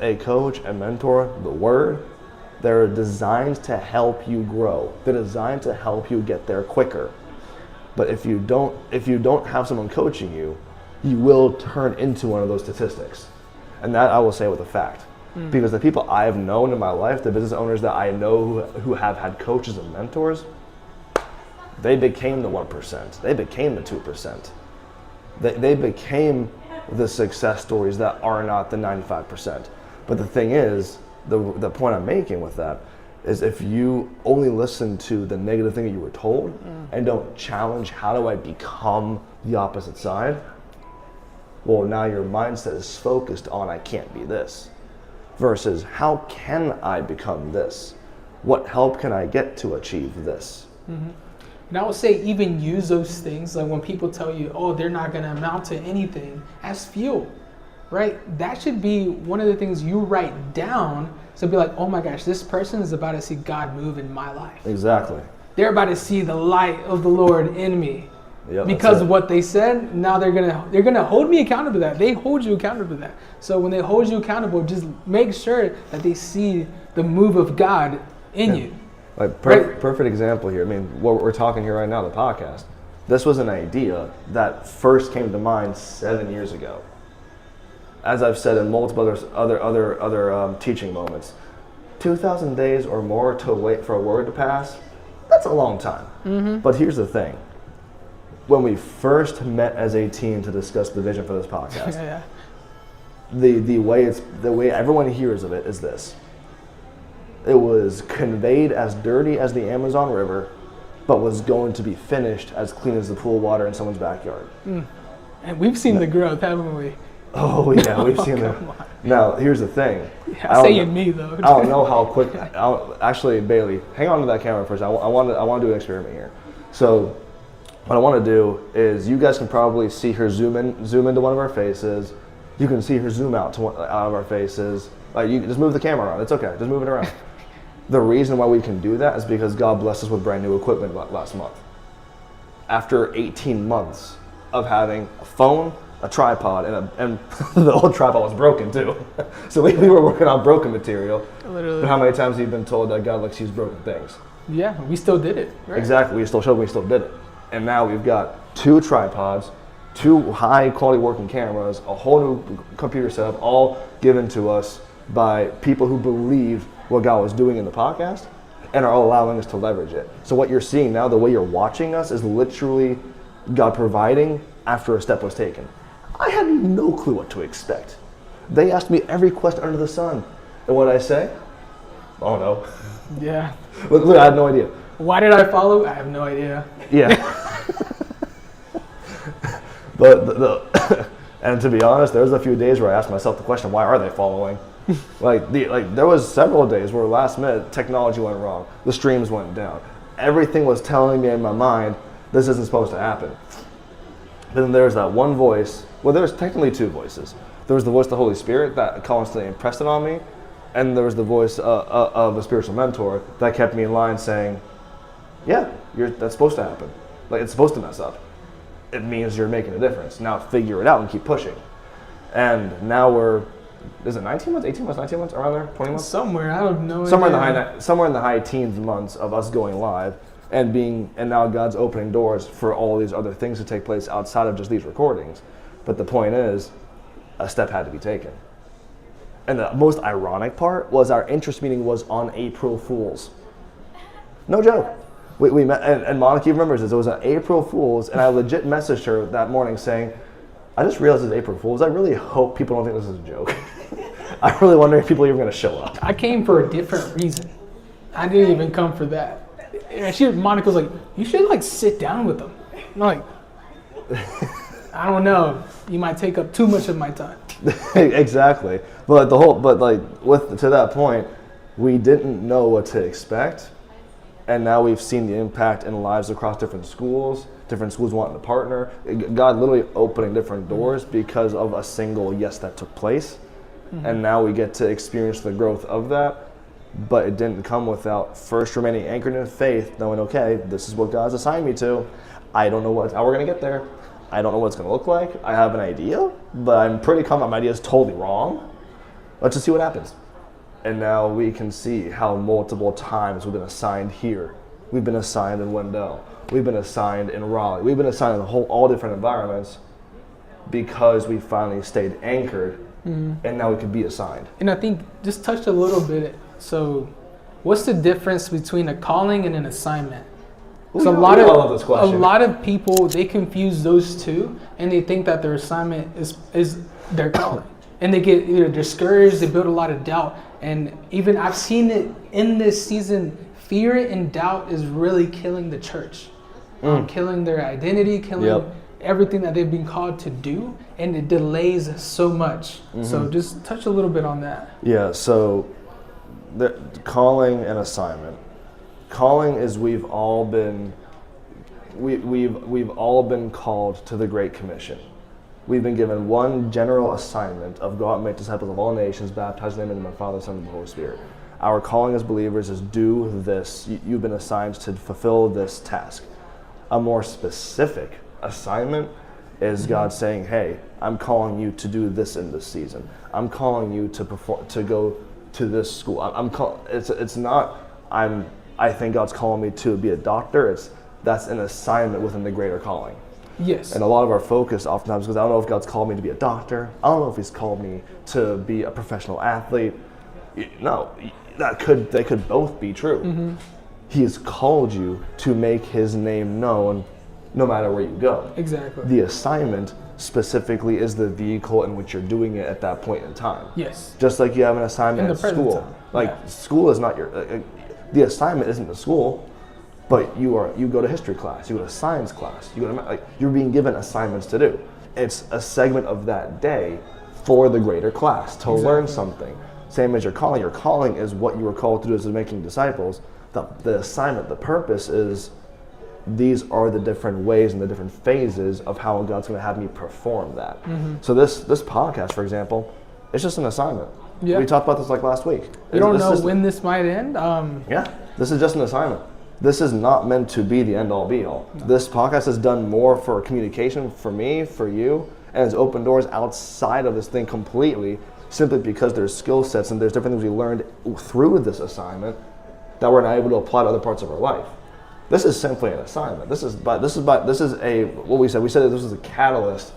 a coach, a mentor, the word, they're designed to help you grow. They're designed to help you get there quicker. But if you don't have someone coaching you, you will turn into one of those statistics. And that I will say with a fact. Because the people I have known in my life, the business owners that I know who have had coaches and mentors, they became the 1%. They became the 2%. They became the success stories that are not the 95%. But the thing is, the point I'm making with that is if you only listen to the negative thing that you were told and don't challenge how do I become the opposite side, well, now your mindset is focused on I can't be this versus how can I become this? What help can I get to achieve this? And I would say even use those things, like when people tell you, oh, they're not going to amount to anything, as fuel, right? That should be one of the things you write down. So be like, oh my gosh, this person is about to see God move in my life. Exactly. They're about to see the light of the Lord in me. Yep, because of what they said, now they're gonna hold me accountable to that. They hold you accountable to that. So when they hold you accountable, just make sure that they see the move of God in you. Like perfect example here. I mean, what we're talking here right now, the podcast. This was an idea that first came to mind 7 years ago. As I've said in multiple other teaching moments, 2,000 days or more to wait for a word to pass. That's a long time. But here's the thing. When we first met as a team to discuss the vision for this podcast, the way everyone hears of it is this. It was conveyed as dirty as the Amazon River, but was going to be finished as clean as the pool water in someone's backyard. And we've seen the growth, haven't we? Oh yeah, we've seen that. Now here's the thing. Yeah, saying me though. I don't know how quick. Actually, Bailey, hang on to that camera first. I want to do an experiment here. So. What I want to do is you guys can probably see her zoom into one of our faces. You can see her zoom out of our faces. Like you can just move the camera around. It's okay. Just move it around. The reason why we can do that is because God blessed us with brand new equipment last month. After 18 months of having a phone, a tripod, and the old tripod was broken too. So we were working on broken material. Literally. But how many times have you been told that God likes to use broken things? Yeah, we still did it. Right? Exactly. We still showed we still did it. And now we've got 2 tripods, 2 high quality working cameras, a whole new computer setup, all given to us by people who believe what God was doing in the podcast and are allowing us to leverage it. So what you're seeing now, the way you're watching us, is literally God providing after a step was taken. I had no clue what to expect. They asked me every question under the sun. And what did I say? Oh no. Yeah. Look, I had no idea. Why did I follow? I have no idea. Yeah. But and to be honest, there was a few days where I asked myself the question, why are they following? Like there was several days where last minute technology went wrong. The streams went down. Everything was telling me in my mind, this isn't supposed to happen. Then there's that one voice. Well, there's technically 2 voices. There was the voice of the Holy Spirit that constantly impressed it on me. And there was the voice of a spiritual mentor that kept me in line saying, yeah, that's supposed to happen. Like, it's supposed to mess up. It means you're making a difference. Now figure it out and keep pushing. And now is it 19 months, 18 months, 19 months, around there, 20 months? Somewhere, I don't know. Somewhere in the high teens months of us going live and now God's opening doors for all these other things to take place outside of just these recordings. But the point is, a step had to be taken. And the most ironic part was our interest meeting was on April Fool's. No joke. We met, and Monica remembers this. It was an April Fool's, and I legit messaged her that morning saying, I just realized it's April Fool's. I really hope people don't think this is a joke. I really wonder if people are even going to show up. I came for a different reason. I didn't even come for that. And Monica was like, you should like sit down with them. I'm like, I don't know. You might take up too much of my time. Exactly. To that point, we didn't know what to expect. And now we've seen the impact in lives across different schools wanting to partner. God literally opening different doors because of a single yes that took place. And now we get to experience the growth of that. But it didn't come without first remaining anchored in faith, knowing, okay, this is what God's assigned me to. I don't know how we're going to get there. I don't know what it's going to look like. I have an idea, but I'm pretty confident my idea is totally wrong. Let's just see what happens. And now we can see how multiple times we've been assigned here. We've been assigned in Wendell. We've been assigned in Raleigh. We've been assigned in all different environments because we finally stayed anchored, and now we can be assigned. And I think just touch a little bit. So what's the difference between a calling and an assignment? So I love this question. A lot of people, they confuse those two, and they think that their assignment is their calling. And they get either discouraged, they build a lot of doubt. And even I've seen it in this season, fear and doubt is really killing the church. Killing their identity, killing everything that they've been called to do, and it delays so much. So just touch a little bit on that. Yeah, so the calling and assignment. Calling is we've all been called to the Great Commission. We've been given one general assignment of go out and make disciples of all nations, baptize them in the name of the Father, Son, and the Holy Spirit. Our calling as believers is do this. You've been assigned to fulfill this task. A more specific assignment is God saying, hey, I'm calling you to do this in this season. I'm calling you to perform, to go to this school. I think God's calling me to be a doctor. That's an assignment within the greater calling. Yes. And a lot of our focus oftentimes, because I don't know if God's called me to be a doctor. I don't know if he's called me to be a professional athlete. No, they could both be true. He has called you to make his name known no matter where you go. Exactly. The assignment specifically is the vehicle in which you're doing it at that point in time. Yes. Just like you have an assignment at school. School is not the assignment isn't the school, but you go to history class, you go to science class, you're being given assignments to do. It's a segment of that day for the greater class to learn something. Same as your calling. Your calling is what you were called to do, is making disciples. The assignment, the purpose is these are the different ways and the different phases of how God's going to have me perform that. So this podcast, for example, it's just an assignment. Yeah. We talked about this like last week. We don't know when this might end. This is just an assignment. This is not meant to be the end-all, be-all. No. This podcast has done more for communication for me, for you, and it's opened doors outside of this thing completely, simply because there's skill sets and there's different things we learned through this assignment that we're not able to apply to other parts of our life. This is simply an assignment. This is what we said. We said that this is a catalyst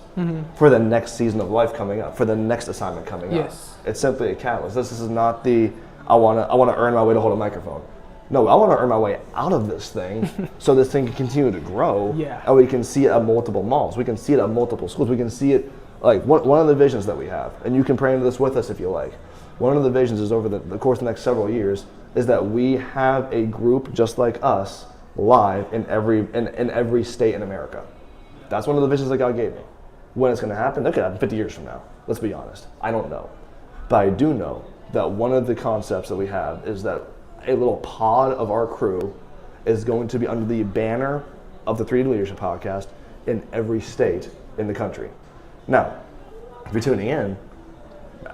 for the next season of life coming up, for the next assignment coming up. It's simply a catalyst. This is not I want to earn my way to hold a microphone. No, I want to earn my way out of this thing so this thing can continue to grow. And we can see it at multiple malls. We can see it at multiple schools. We can see it like one of the visions that we have, and you can pray into this with us if you like. One of the visions is over the course of the next several years is that we have a group just like us live in every state in America. That's one of the visions that God gave me. When it's going to happen, that could happen 50 years from now. Let's be honest. I don't know. But I do know that one of the concepts that we have is that a little pod of our crew is going to be under the banner of the 3D Leadership Podcast in every state in the country. Now, if you're tuning in,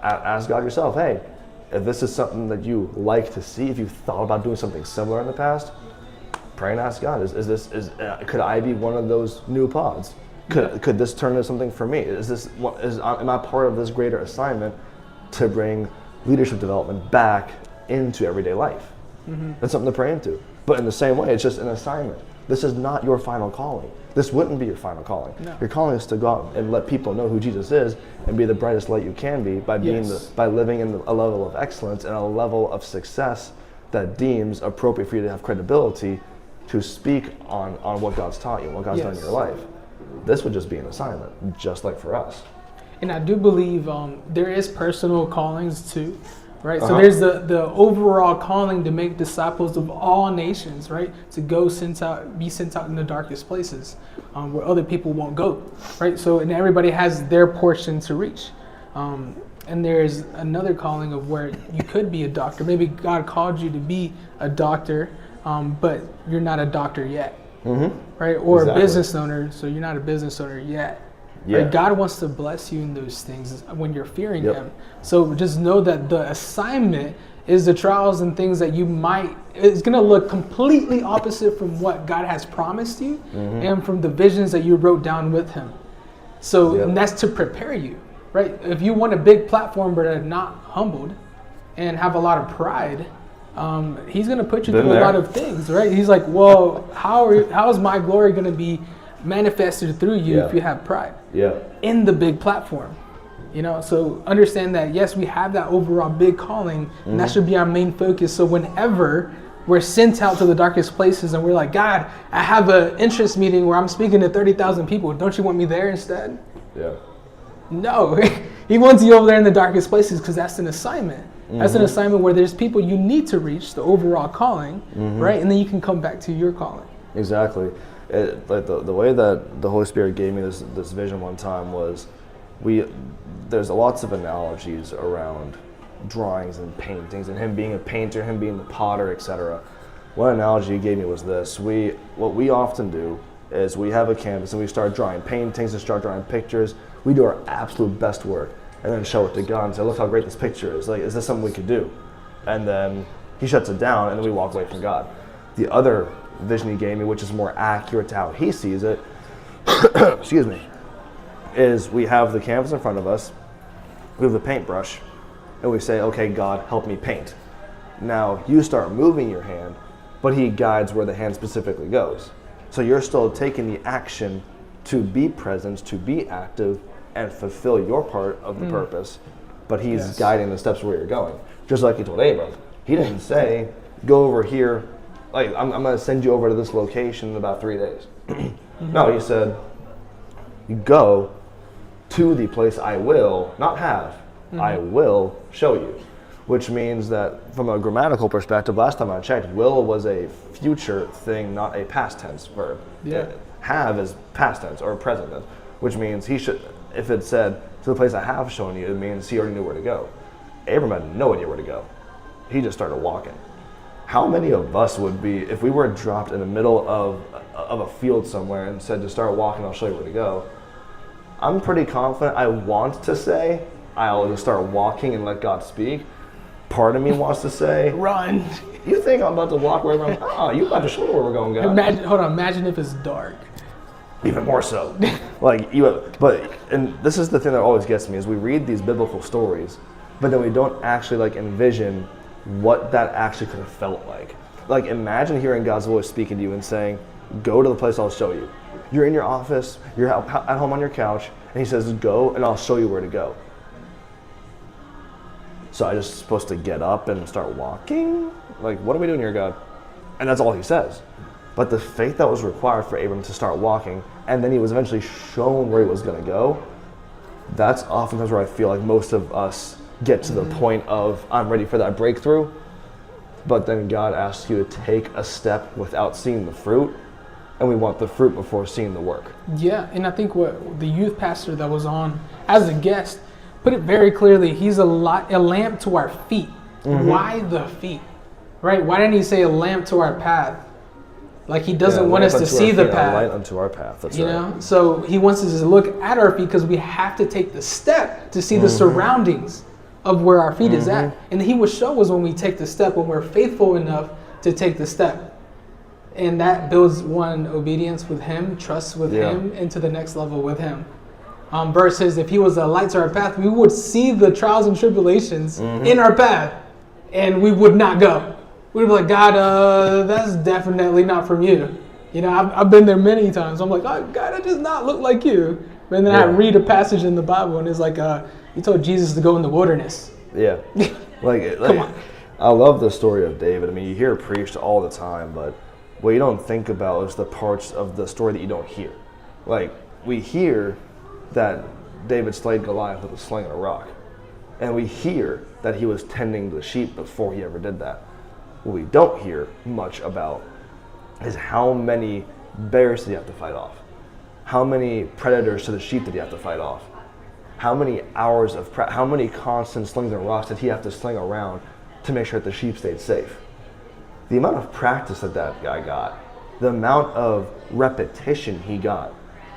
ask God yourself, hey, if this is something that you like to see, if you've thought about doing something similar in the past, pray and ask God, could I be one of those new pods? Could this turn into something for me? Am I part of this greater assignment to bring leadership development back into everyday life? That's something to pray into. But in the same way, it's just an assignment. This is not your final calling. This wouldn't be your final calling. No. Your calling is to go out and let people know who Jesus is and be the brightest light you can be by by living in a level of excellence and a level of success that deems appropriate for you to have credibility to speak on what God's taught you and what God's done in your life. This would just be an assignment, just like for us. And I do believe there is personal callings too, right? So there's the overall calling to make disciples of all nations, right? To go be sent out in the darkest places where other people won't go, right? So, and everybody has their portion to reach. And there's another calling of where you could be a doctor. Maybe God called you to be a doctor, but you're not a doctor yet, Mm-hmm. right? Or Exactly. a business owner, so you're not a business owner yet. Yeah. Right? God wants to bless you in those things when you're fearing Yep. Him. So just know that the assignment is the trials and things that you might, it's going to look completely opposite from what God has promised you and from the visions that you wrote down with Him. So Yep. and that's to prepare you, right? If you want a big platform but are not humbled and have a lot of pride, He's going to put you Been through there. a lot of things, right? He's like, well, how is my glory going to be manifested through you Yeah. if you have pride Yeah. in the big platform? You know, so understand that, yes, we have that overall big calling, and that should be our main focus. So whenever we're sent out to the darkest places and we're like, God, I have an interest meeting where I'm speaking to 30,000 people. Don't you want me there instead? Yeah. No, He wants you over there in the darkest places because that's an assignment. That's an assignment where there's people you need to reach, the overall calling, right? And then you can come back to your calling. Exactly. Like the way that the Holy Spirit gave me this vision one time was, there's lots of analogies around drawings and paintings, and Him being a painter, Him being the potter, etc. One analogy He gave me was this: what we often do is we have a canvas and we start drawing paintings and start drawing pictures. We do our absolute best work, and then show it to God and say, "Look how great this picture is! Like, is this something we could do?" And then He shuts it down, and then we walk away from God. The other vision He gave me, which is more accurate to how He sees it, excuse me, is we have the canvas in front of us, we have the paintbrush, and we say, okay, God, help me paint. Now, you start moving your hand, but He guides where the hand specifically goes. So you're still taking the action to be present, to be active, and fulfill your part of the purpose, but He's guiding the steps where you're going. Just like He told Abram. He didn't say, go over here, like, I'm going to send you over to this location in about 3 days. No, He said, you go to the place I will, not have, I will show you. Which means that from a grammatical perspective, last time I checked, will was a future thing, not a past tense verb. Yeah. Have is past tense or present tense, which means He should, if it said, to the place I have shown you, it means He already knew where to go. Abram had no idea where to go. He just started walking. How many of us would be, if we were dropped in the middle of a field somewhere and said to start walking, I'll show you where to go? I'm pretty confident I want to say, I'll just start walking and let God speak. Part of me wants to say, Run. you think I'm about to walk wherever I'm, you about to show me where we're going, God. Imagine if it's dark. Even more so. And this is the thing that always gets me, is we read these biblical stories, but then we don't actually like envision what that actually could have felt like. Like, imagine hearing God's voice speaking to you and saying, go to the place I'll show you. You're in your office, you're at home on your couch, and He says, go and I'll show you where to go. So I'm just supposed to get up and start walking? Like, what are we doing here, God? And that's all He says. But the faith that was required for Abram to start walking, and then he was eventually shown where he was going to go, that's oftentimes where I feel like most of us get to the point of, I'm ready for that breakthrough, but then God asks you to take a step without seeing the fruit, and we want the fruit before seeing the work. Yeah, and I think what the youth pastor that was on as a guest put it very clearly. He's a lamp to our feet. Why the feet? Right? Why didn't He say a lamp to our path? Like, He doesn't want us to see the path. Light unto our path. That's You right. know, so He wants us to look at our feet because we have to take the step to see the surroundings of where our feet is at. And He will show us when we take the step, when we're faithful enough to take the step. And that builds obedience with Him, trust with Him, into the next level with Him. Versus if He was a light to our path, we would see the trials and tribulations in our path, and we would not go. We'd be like, God, that's definitely not from you. You know, I've been there many times. I'm like, oh, God, that does not look like you. But then I read a passage in the Bible, and it's like, He told Jesus to go in the wilderness. Yeah. Come on. I love the story of David. I mean, you hear it preached all the time, but what you don't think about is the parts of the story that you don't hear. Like, we hear that David slayed Goliath with a sling and a rock. And we hear that he was tending the sheep before he ever did that. What we don't hear much about is how many bears did he have to fight off? How many predators to the sheep did he have to fight off? How many hours of how many constant slings and rocks did he have to sling around to make sure that the sheep stayed safe? the amount of practice that guy got, the amount of repetition he got,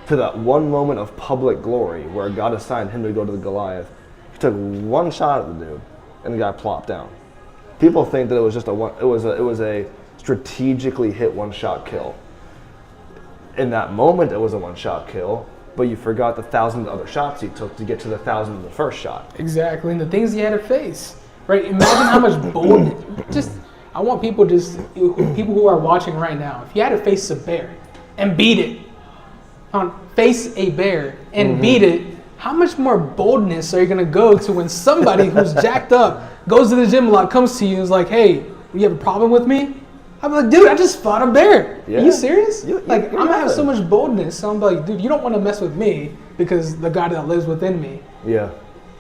to that one moment of public glory where God assigned him to go to the Goliath, he took one shot at the dude, and the guy plopped down. People think that it was just it was a strategically hit one-shot kill. In that moment, it was a one-shot kill, but you forgot the 1,000 other shots he took to get to the 1,000 of the first shot. Exactly, and the things he had to face. Right? Imagine how much boldness. I want people who are watching right now. If you had to face a bear and beat it, face a bear and beat it, how much more boldness are you gonna go to when somebody who's jacked up goes to the gym a lot, comes to you and is like, "Hey, you have a problem with me?" I'm like, "Dude, I just fought a bear. Yeah. Are you serious?" I'm gonna have so much boldness. So I'm like, "Dude, you don't want to mess with me because the God that lives within me, Yeah.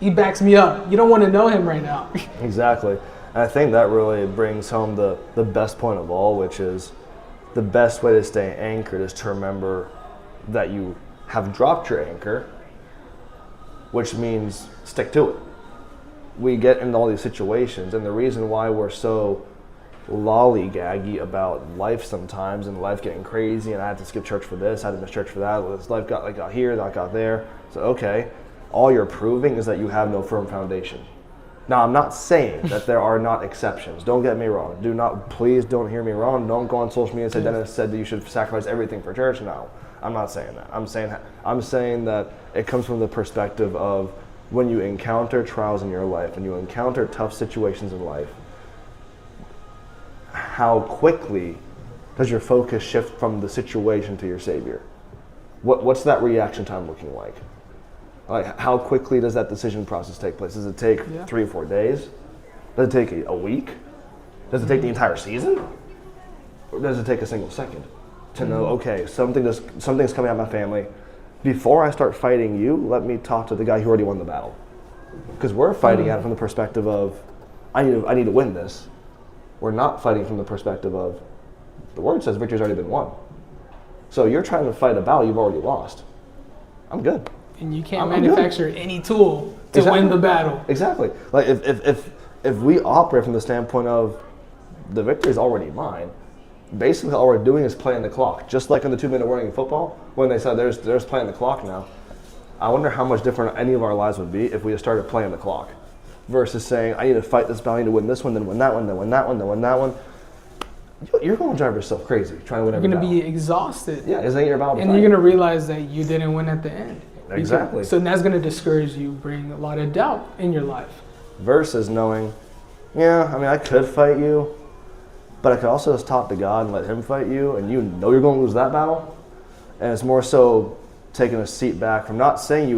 he backs me up. You don't want to know him right now." Exactly. And I think that really brings home the best point of all, which is the best way to stay anchored is to remember that you have dropped your anchor, which means stick to it. We get into all these situations, and the reason why we're so lollygaggy about life sometimes, and life getting crazy, and I had to skip church for this, I had to miss church for that, this life got here, that got there. So okay, all you're proving is that you have no firm foundation. Now, I'm not saying that there are not exceptions. Don't get me wrong. Please don't hear me wrong. Don't go on social media and say Dennis said that you should sacrifice everything for church. No, I'm not saying that. I'm saying that it comes from the perspective of when you encounter trials in your life, when you encounter tough situations in life, how quickly does your focus shift from the situation to your Savior? What's that reaction time looking like? Like, how quickly does that decision process take place? Does it take 3 or 4 days? Does it take a week? Does it take the entire season? Or does it take a single second to know, okay, something's coming out of my family. Before I start fighting you, let me talk to the guy who already won the battle. Because we're fighting at it from the perspective of, I need to win this. We're not fighting from the perspective of, the word says victory's already been won. So you're trying to fight a battle you've already lost. I'm good. And you can't manufacture any tool to win the battle. Exactly. Like if we operate from the standpoint of the victory is already mine, basically all we're doing is playing the clock. Just like in the 2-minute warning in football, when they said there's playing the clock now. I wonder how much different any of our lives would be if we just started playing the clock, versus saying I need to fight this battle, I need to win this one, then win that one, then win that one, then win that one. You're going to drive yourself crazy trying to win every battle. You're going to be exhausted. Yeah, isn't it your battle? And you're going to realize that you didn't win at the end. Exactly. So that's going to discourage you, bring a lot of doubt in your life. Versus knowing, I could fight you, but I could also just talk to God and let him fight you, and you know you're going to lose that battle. And it's more so taking a seat back from not saying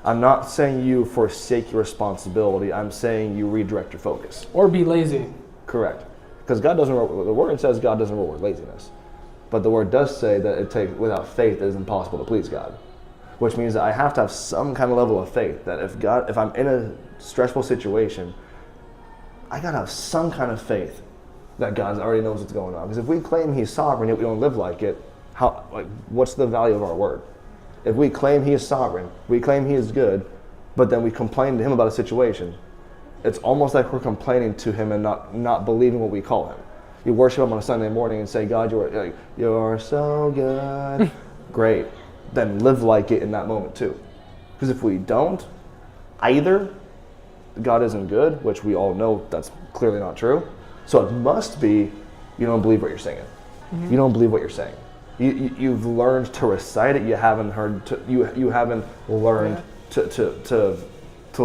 I'm not saying you forsake your responsibility. I'm saying you redirect your focus. Or be lazy. Correct. Because the word says God doesn't reward laziness. But the word does say that without faith it is impossible to please God. Which means that I have to have some kind of level of faith that if I'm in a stressful situation, I gotta have some kind of faith that God already knows what's going on. Because if we claim he's sovereign yet we don't live like it, what's the value of our word? If we claim he is sovereign, we claim he is good, but then we complain to him about a situation, it's almost like we're complaining to him and not believing what we call him. You worship him on a Sunday morning and say, God, you're so good. Great. Then live like it in that moment too. Because if we don't, either God isn't good, which we all know that's clearly not true. So it must be you don't believe what you're singing. Mm-hmm. You don't believe what you're saying. You've learned to recite it. You haven't learned to let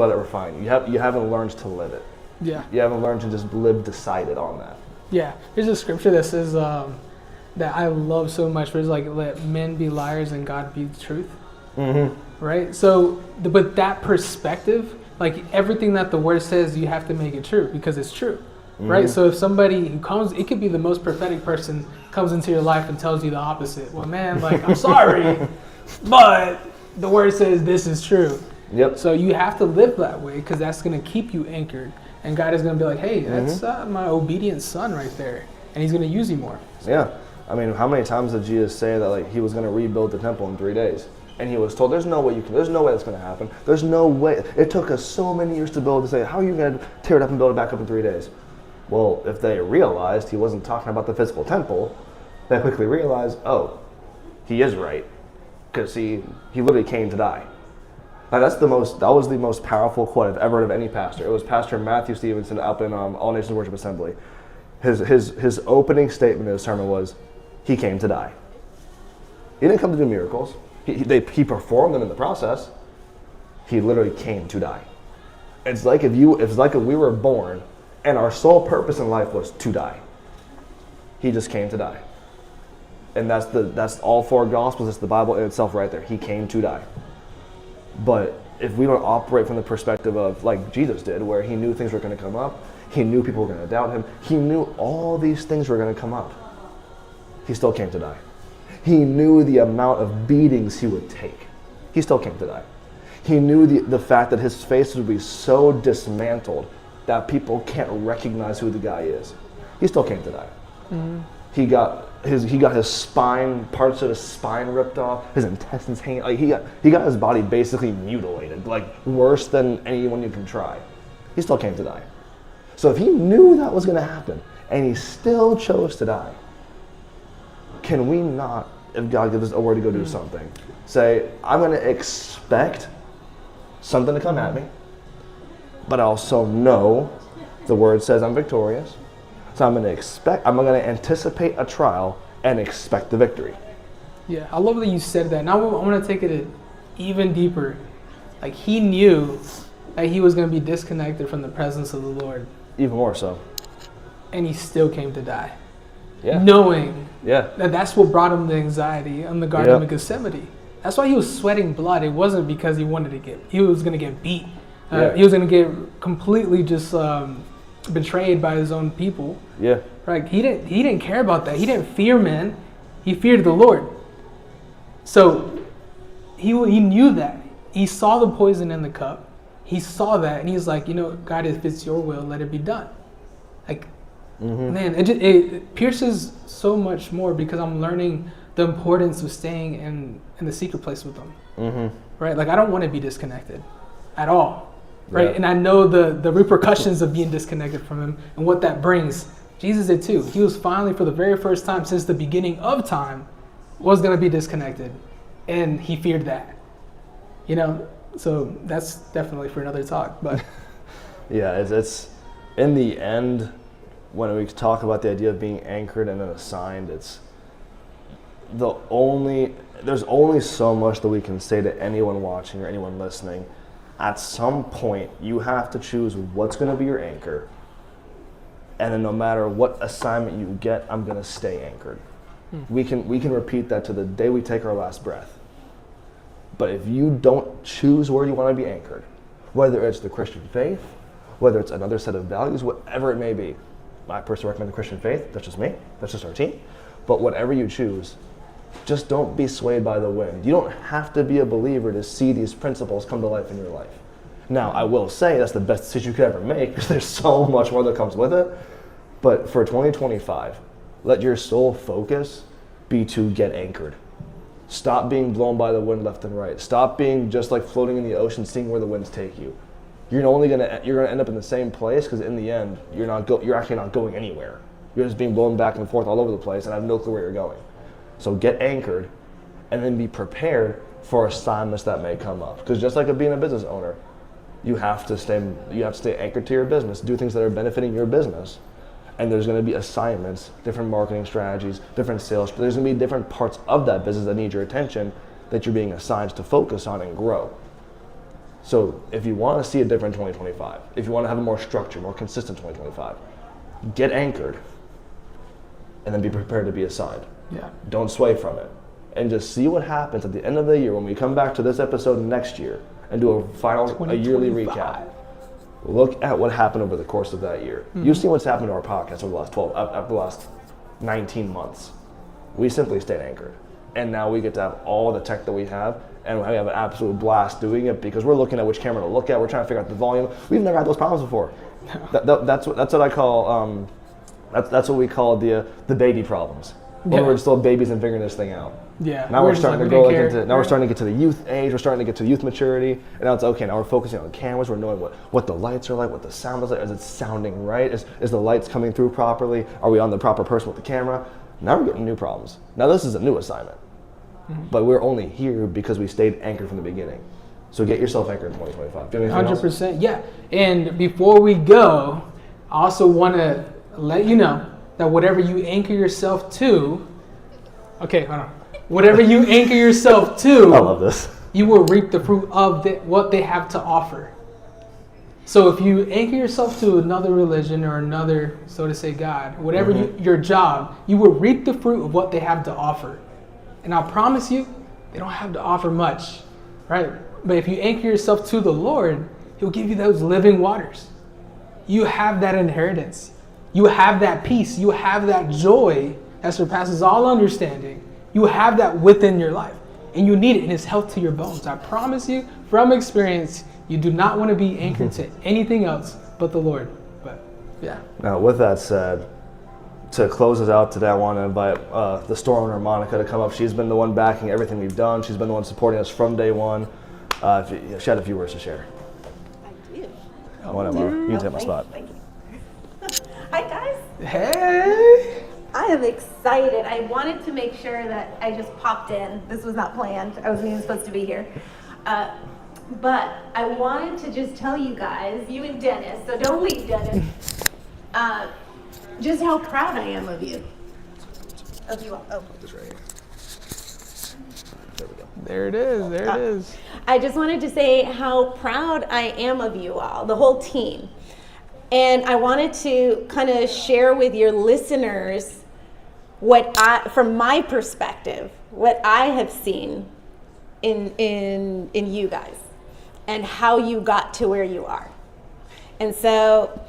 it refine you. You haven't learned to live it. Yeah. You haven't learned to just live decided on that. Yeah. There's a scripture that says that I love so much, where it's like, let men be liars and God be the truth. Mm-hmm. Right? So, but that perspective, like everything that the word says, you have to make it true because it's true. Mm-hmm. Right? So if somebody who comes, it could be the most prophetic person, comes into your life and tells you the opposite. Well, man, I'm sorry, but the word says this is true. Yep. So you have to live that way because that's going to keep you anchored. And God is going to be like, hey, that's my obedient son right there. And he's going to use you more. So. Yeah. I mean, how many times did Jesus say that he was going to rebuild the temple in 3 days? And he was told, there's no way that's going to happen. There's no way. It took us so many years to build to say, how are you going to tear it up and build it back up in 3 days? Well, if they realized he wasn't talking about the physical temple, they quickly realized, oh, he is right, because he literally came to die. Now that was the most powerful quote I've ever heard of any pastor. It was Pastor Matthew Stevenson up in All Nations Worship Assembly. His opening statement in his sermon was, he came to die. He didn't come to do miracles. He performed them in the process. He literally came to die. It's like if we were born and our sole purpose in life was to die. He just came to die. And that's all four Gospels. It's the Bible in itself right there. He came to die. But if we don't operate from the perspective of like Jesus did, where he knew things were going to come up, he knew people were going to doubt him, he knew all these things were going to come up, he still came to die. He knew the amount of beatings he would take. He still came to die. He knew the fact that his face would be so dismantled that people can't recognize who the guy is. He still came to die. Mm-hmm. He got his spine, parts of his spine ripped off, his intestines hanging. Like he got his body basically mutilated, like worse than anyone you can try. He still came to die. So if he knew that was going to happen and he still chose to die, can we not, if God gives us a word to go do something, say, I'm going to expect something to come at me, but I also know the word says I'm victorious. So I'm going to anticipate a trial and expect the victory. Yeah, I love that you said that. Now I want to take it even deeper. Like he knew that he was going to be disconnected from the presence of the Lord. Even more so. And he still came to die. Yeah. Knowing that that's what brought him the anxiety in the Garden of Gethsemane. That's why he was sweating blood. It wasn't because he was going to get beat. He was going to get completely just betrayed by his own people. Yeah. Right. He didn't care about that. He didn't fear men. He feared the Lord. So he knew that. He saw the poison in the cup. He saw that, and he's like, God, if it's your will, let it be done. Like, man, it pierces so much more because I'm learning the importance of staying in the secret place with them. Mm-hmm. Right? Like, I don't want to be disconnected at all. Right? Yeah. And I know the repercussions of being disconnected from him and what that brings. Jesus did too. He was finally, for the very first time since the beginning of time, was going to be disconnected. And he feared that. So that's definitely for another talk. But yeah, it's in the end, when we talk about the idea of being anchored and then assigned, there's only so much that we can say to anyone watching or anyone listening. At some point, you have to choose what's going to be your anchor. And then no matter what assignment you get, I'm going to stay anchored. We can repeat that to the day we take our last breath. But if you don't choose where you want to be anchored, whether it's the Christian faith, whether it's another set of values, whatever it may be, I personally recommend the Christian faith. That's just me. That's just our team. But whatever you choose, just don't be swayed by the wind. You don't have to be a believer to see these principles come to life in your life. Now, I will say that's the best decision you could ever make because there's so much more that comes with it. But for 2025, let your sole focus be to get anchored. Stop being blown by the wind left and right. Stop being just like floating in the ocean, seeing where the winds take you. You're gonna end up in the same place because in the end, you're actually not going anywhere. You're just being blown back and forth all over the place and have no clue where you're going. So get anchored, and then be prepared for assignments that may come up. Because just like being a business owner, you have to stay anchored to your business, do things that are benefiting your business. And there's going to be assignments, different marketing strategies, different sales. But there's going to be different parts of that business that need your attention that you're being assigned to focus on and grow. So if you want to see a different 2025, if you want to have a more structured, more consistent 2025, get anchored, and then be prepared to be assigned. Yeah. Don't sway from it. And just see what happens at the end of the year when we come back to this episode next year and do a yearly recap. Look at what happened over the course of that year. Mm-hmm. You've seen what's happened to our podcast over the last 19 months. We simply stayed anchored. And now we get to have all the tech that we have, and we have an absolute blast doing it because we're looking at which camera to look at. We're trying to figure out the volume. We've never had those problems before. No. That's what I call that's what we call the baby problems. when we were still babies and figuring this thing out. Yeah. Now we're starting to go into. Now we're starting to get to the youth age. We're starting to get to youth maturity, and now it's okay. Now we're focusing on cameras. We're knowing what the lights are like, what the sound is like. Is it sounding right? Is the lights coming through properly? Are we on the proper person with the camera? Now we're getting new problems. Now this is a new assignment, but we're only here because we stayed anchored from the beginning. So get yourself anchored in 2025. Do you have anything 100%. else? Yeah. And before we go, I also want to let you know that whatever you anchor yourself to, okay, hold on. Whatever you anchor yourself to, I love this. You will reap the fruit of what they have to offer. So if you anchor yourself to another religion or another, so to say, God, whatever your job, you will reap the fruit of what they have to offer. And I promise you, they don't have to offer much, right? But if you anchor yourself to the Lord, He'll give you those living waters. You have that inheritance. You have that peace. You have that joy that surpasses all understanding. You have that within your life. And you need it, and it's health to your bones. I promise you, from experience, you do not want to be anchored to anything else but the Lord. But, yeah. Now, with that said, to close us out today, I want to invite the store owner, Monica, to come up. She's been the one backing everything we've done. She's been the one supporting us from day one. She had a few words to share. I do. Whatever. You can take my spot. Thank you. Hi, guys. Hey! I am excited. I wanted to make sure that I just popped in. This was not planned. I wasn't even supposed to be here. But I wanted to just tell you guys, you and Dennis, so don't leave, Dennis, just how proud I am of you. Of you all. Oh. This right here. There we go. There it is. There it is. I just wanted to say how proud I am of you all, the whole team. And I wanted to kind of share with your listeners from my perspective, what I have seen in you guys and how you got to where you are. And so,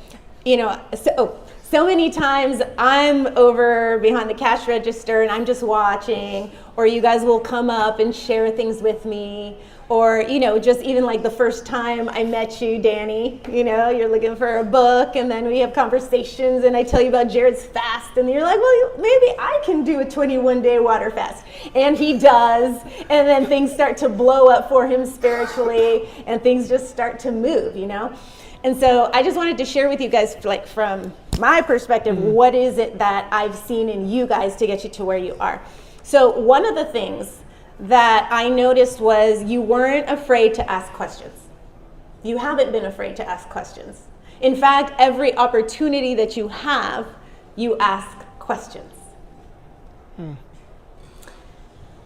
so many times I'm over behind the cash register and I'm just watching, or you guys will come up and share things with me. Or, just even like the first time I met you, Danny, you're looking for a book and then we have conversations and I tell you about Jared's fast and you're like, well, maybe I can do a 21-day water fast. And he does. And then things start to blow up for him spiritually and things just start to move, And so I just wanted to share with you guys, like from my perspective, what is it that I've seen in you guys to get you to where you are. So one of the things that I noticed was you weren't afraid to ask questions. You haven't been afraid to ask questions. In fact, every opportunity that you have, you ask questions.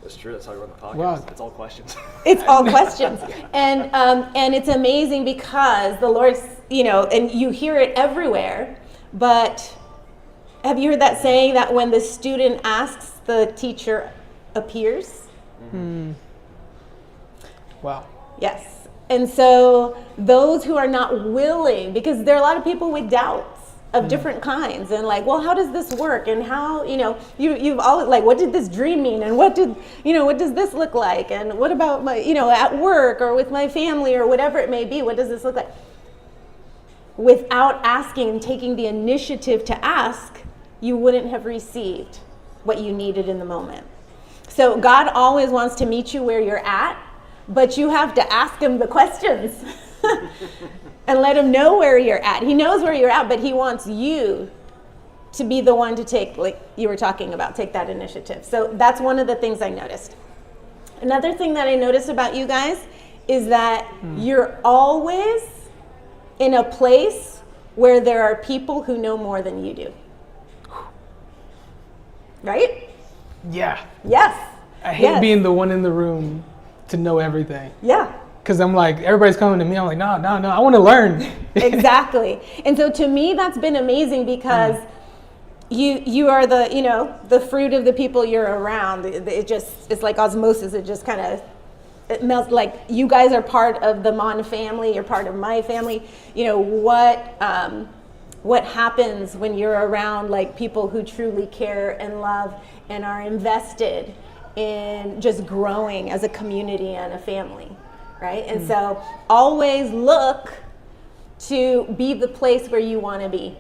That's true. That's how we run the podcast. Wow. It's all questions. It's all questions. And it's amazing because the Lord's, and you hear it everywhere, but have you heard that saying that when the student asks, the teacher appears? Wow. Yes. And so those who are not willing, because there are a lot of people with doubts of different kinds and like, well, how does this work? And how, you've always like, what did this dream mean? And what does this look like? And what about my, at work or with my family or whatever it may be, what does this look like? Without asking and taking the initiative to ask, you wouldn't have received what you needed in the moment. So God always wants to meet you where you're at, but you have to ask him the questions and let him know where you're at. He knows where you're at, but he wants you to be the one to take, like you were talking about, take that initiative. So that's one of the things I noticed. Another thing that I noticed about you guys is that you're always in a place where there are people who know more than you do. Right? Yeah. Yes. I hate being the one in the room to know everything. Yeah. Because I'm like, everybody's coming to me. I'm like, no, I want to learn. Exactly. And so to me, that's been amazing because you are the fruit of the people you're around. It's like osmosis. It just kind of, it melts. Like you guys are part of the Mon family. You're part of my family. What happens when you're around like people who truly care and love and are invested in just growing as a community and a family, right? And so always look to be the place where you want to be.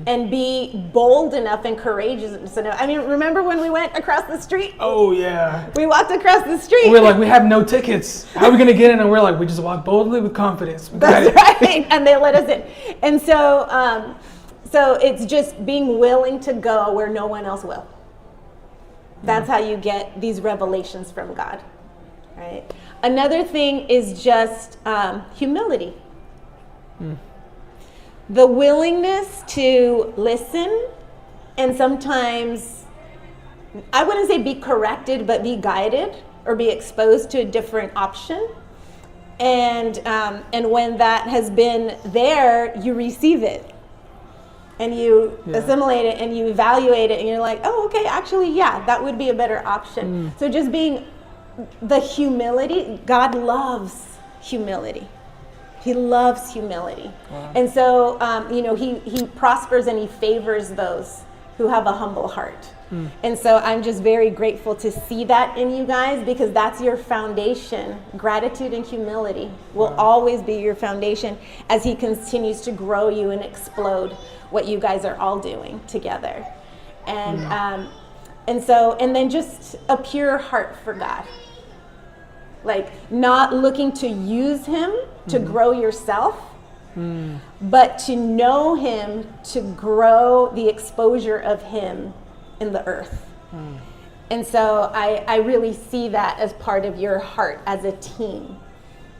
and be bold enough and courageous enough. I mean, remember when we went across the street? Oh yeah. We walked across the street. We're like, we have no tickets. How are we gonna get in? And we're like, we just walk boldly with confidence. That's right. And they let us in. And so, so it's just being willing to go where no one else will. That's how you get these revelations from God, right? Another thing is just humility. The willingness to listen and sometimes, I wouldn't say be corrected, but be guided or be exposed to a different option. And when that has been there, you receive it and you assimilate it and you evaluate it and you're like, oh, okay, actually, yeah, that would be a better option. So just being the humility, God loves humility. He loves humility. Wow. And so, he prospers and he favors those who have a humble heart. And so I'm just very grateful to see that in you guys because that's your foundation. Gratitude and humility will always be your foundation as he continues to grow you and explode what you guys are all doing together. And and then just a pure heart for God. Like not looking to use him to grow yourself, but to know him, to grow the exposure of him in the earth. And so I really see that as part of your heart as a team.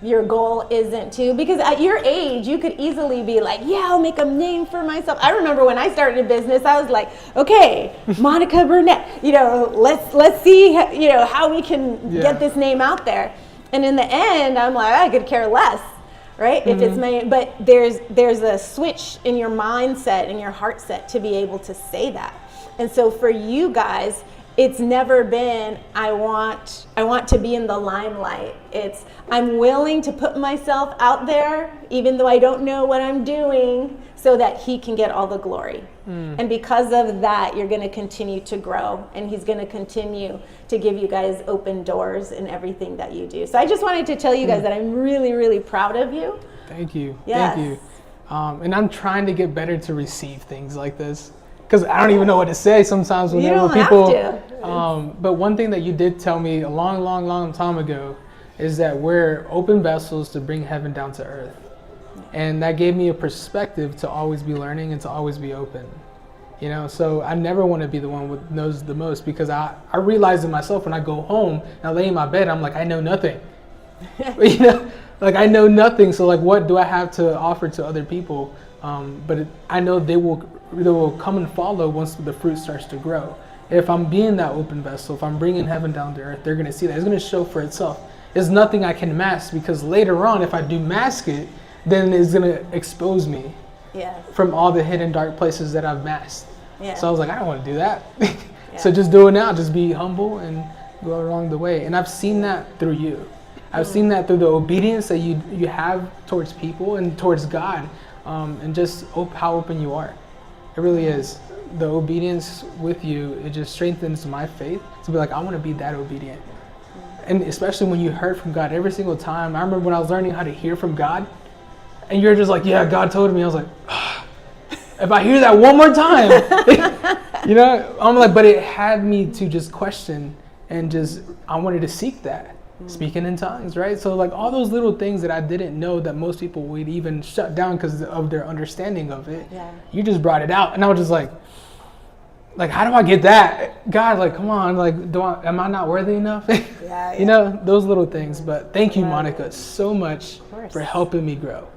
Your goal isn't to, because at your age, you could easily be like, yeah, I'll make a name for myself. I remember when I started a business, I was like, okay, Monica Burnett, let's see, how we can get this name out there. And in the end, I'm like, I could care less, right? If it's but there's a switch in your mindset and your heart set to be able to say that. And so for you guys, it's never been, I want to be in the limelight. It's, I'm willing to put myself out there, even though I don't know what I'm doing, so that he can get all the glory. And because of that, you're going to continue to grow, and he's going to continue to give you guys open doors in everything that you do. So I just wanted to tell you guys that I'm really, really proud of you. Thank you. Yes. Thank you. And I'm trying to get better to receive things like this. Because I don't even know what to say sometimes whenever people. But one thing that you did tell me a long, long, long time ago is that we're open vessels to bring heaven down to earth. And that gave me a perspective to always be learning and to always be open. So I never want to be the one who knows the most, because I realize in myself when I go home and I lay in my bed, I'm like, I know nothing. Like I know nothing. So like, what do I have to offer to other people? But I know they will come and follow once the fruit starts to grow. If I'm being that open vessel, if I'm bringing heaven down to earth, they're going to see that. It's going to show for itself. It's nothing I can mask, because later on, if I do mask it, then it's going to expose me from all the hidden dark places that I've masked. So I was like, I don't want to do that. So just do it now. Just be humble and go along the way. And I've seen that through you. I've seen that through the obedience that you have towards people and towards God, and just how open you are. It really is. The obedience with you, it just strengthens my faith to be like, I want to be that obedient. And especially when you heard from God every single time. I remember when I was learning how to hear from God, and you're just like, yeah, God told me. I was like, if I hear that one more time, I'm like, but it had me to just question and I wanted to seek that. Speaking in tongues, right? So like all those little things that I didn't know that most people would even shut down because of their understanding of it. You just brought it out, and I was just like, how do I get that? God, like, come on, like, am I not worthy enough? Those little things. But thank you, Monica, so much for helping me grow.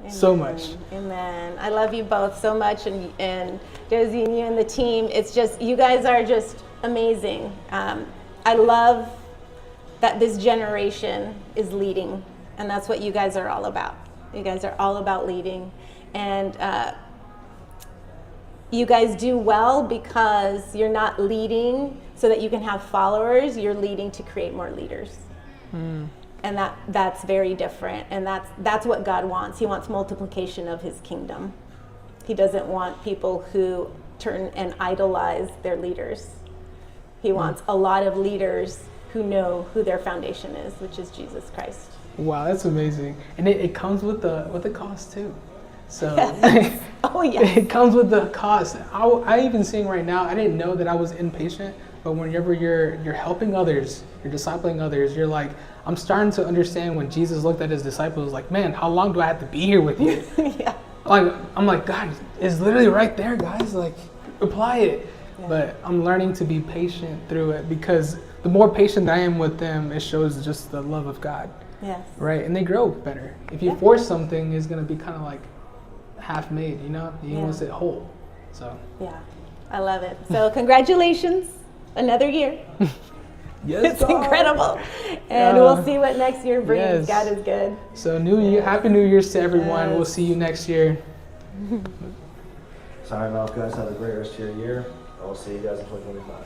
Amen. So much. Amen. I love you both so much, and Josie and you and the team. It's just, you guys are just amazing. I love that this generation is leading, and that's what you guys are all about. You guys are all about leading, and you guys do well because you're not leading so that you can have followers. You're leading to create more leaders, and that's very different. And that's what God wants. He wants multiplication of His kingdom. He doesn't want people who turn and idolize their leaders. He wants a lot of leaders who know who their foundation is, which is Jesus Christ. Wow, that's amazing. And it comes with the cost too. So Yes. Oh, yes. it comes with the cost. I even seeing right now, I didn't know that I was impatient, but whenever you're helping others, you're discipling others, you're like, I'm starting to understand when Jesus looked at his disciples, like, man, how long do I have to be here with you? Yeah. Like, I'm like, God, it's literally right there, guys. Like, apply it. Yeah. But I'm learning to be patient through it, because the more patient I am with them, it shows just the love of God, Yes. right? And they grow better. If you Yeah. force something, it's gonna be kind of like half made, you know? You Yeah. want it whole. So Yeah. I love it. So congratulations. Another year. yes, It's God. incredible. And we'll see what next year brings. yes. God is good. So New Year, Happy New Year's to everyone. We'll Yes. see you next year. Signing off, guys. Have a great rest of your year. I'll see you guys in 2025.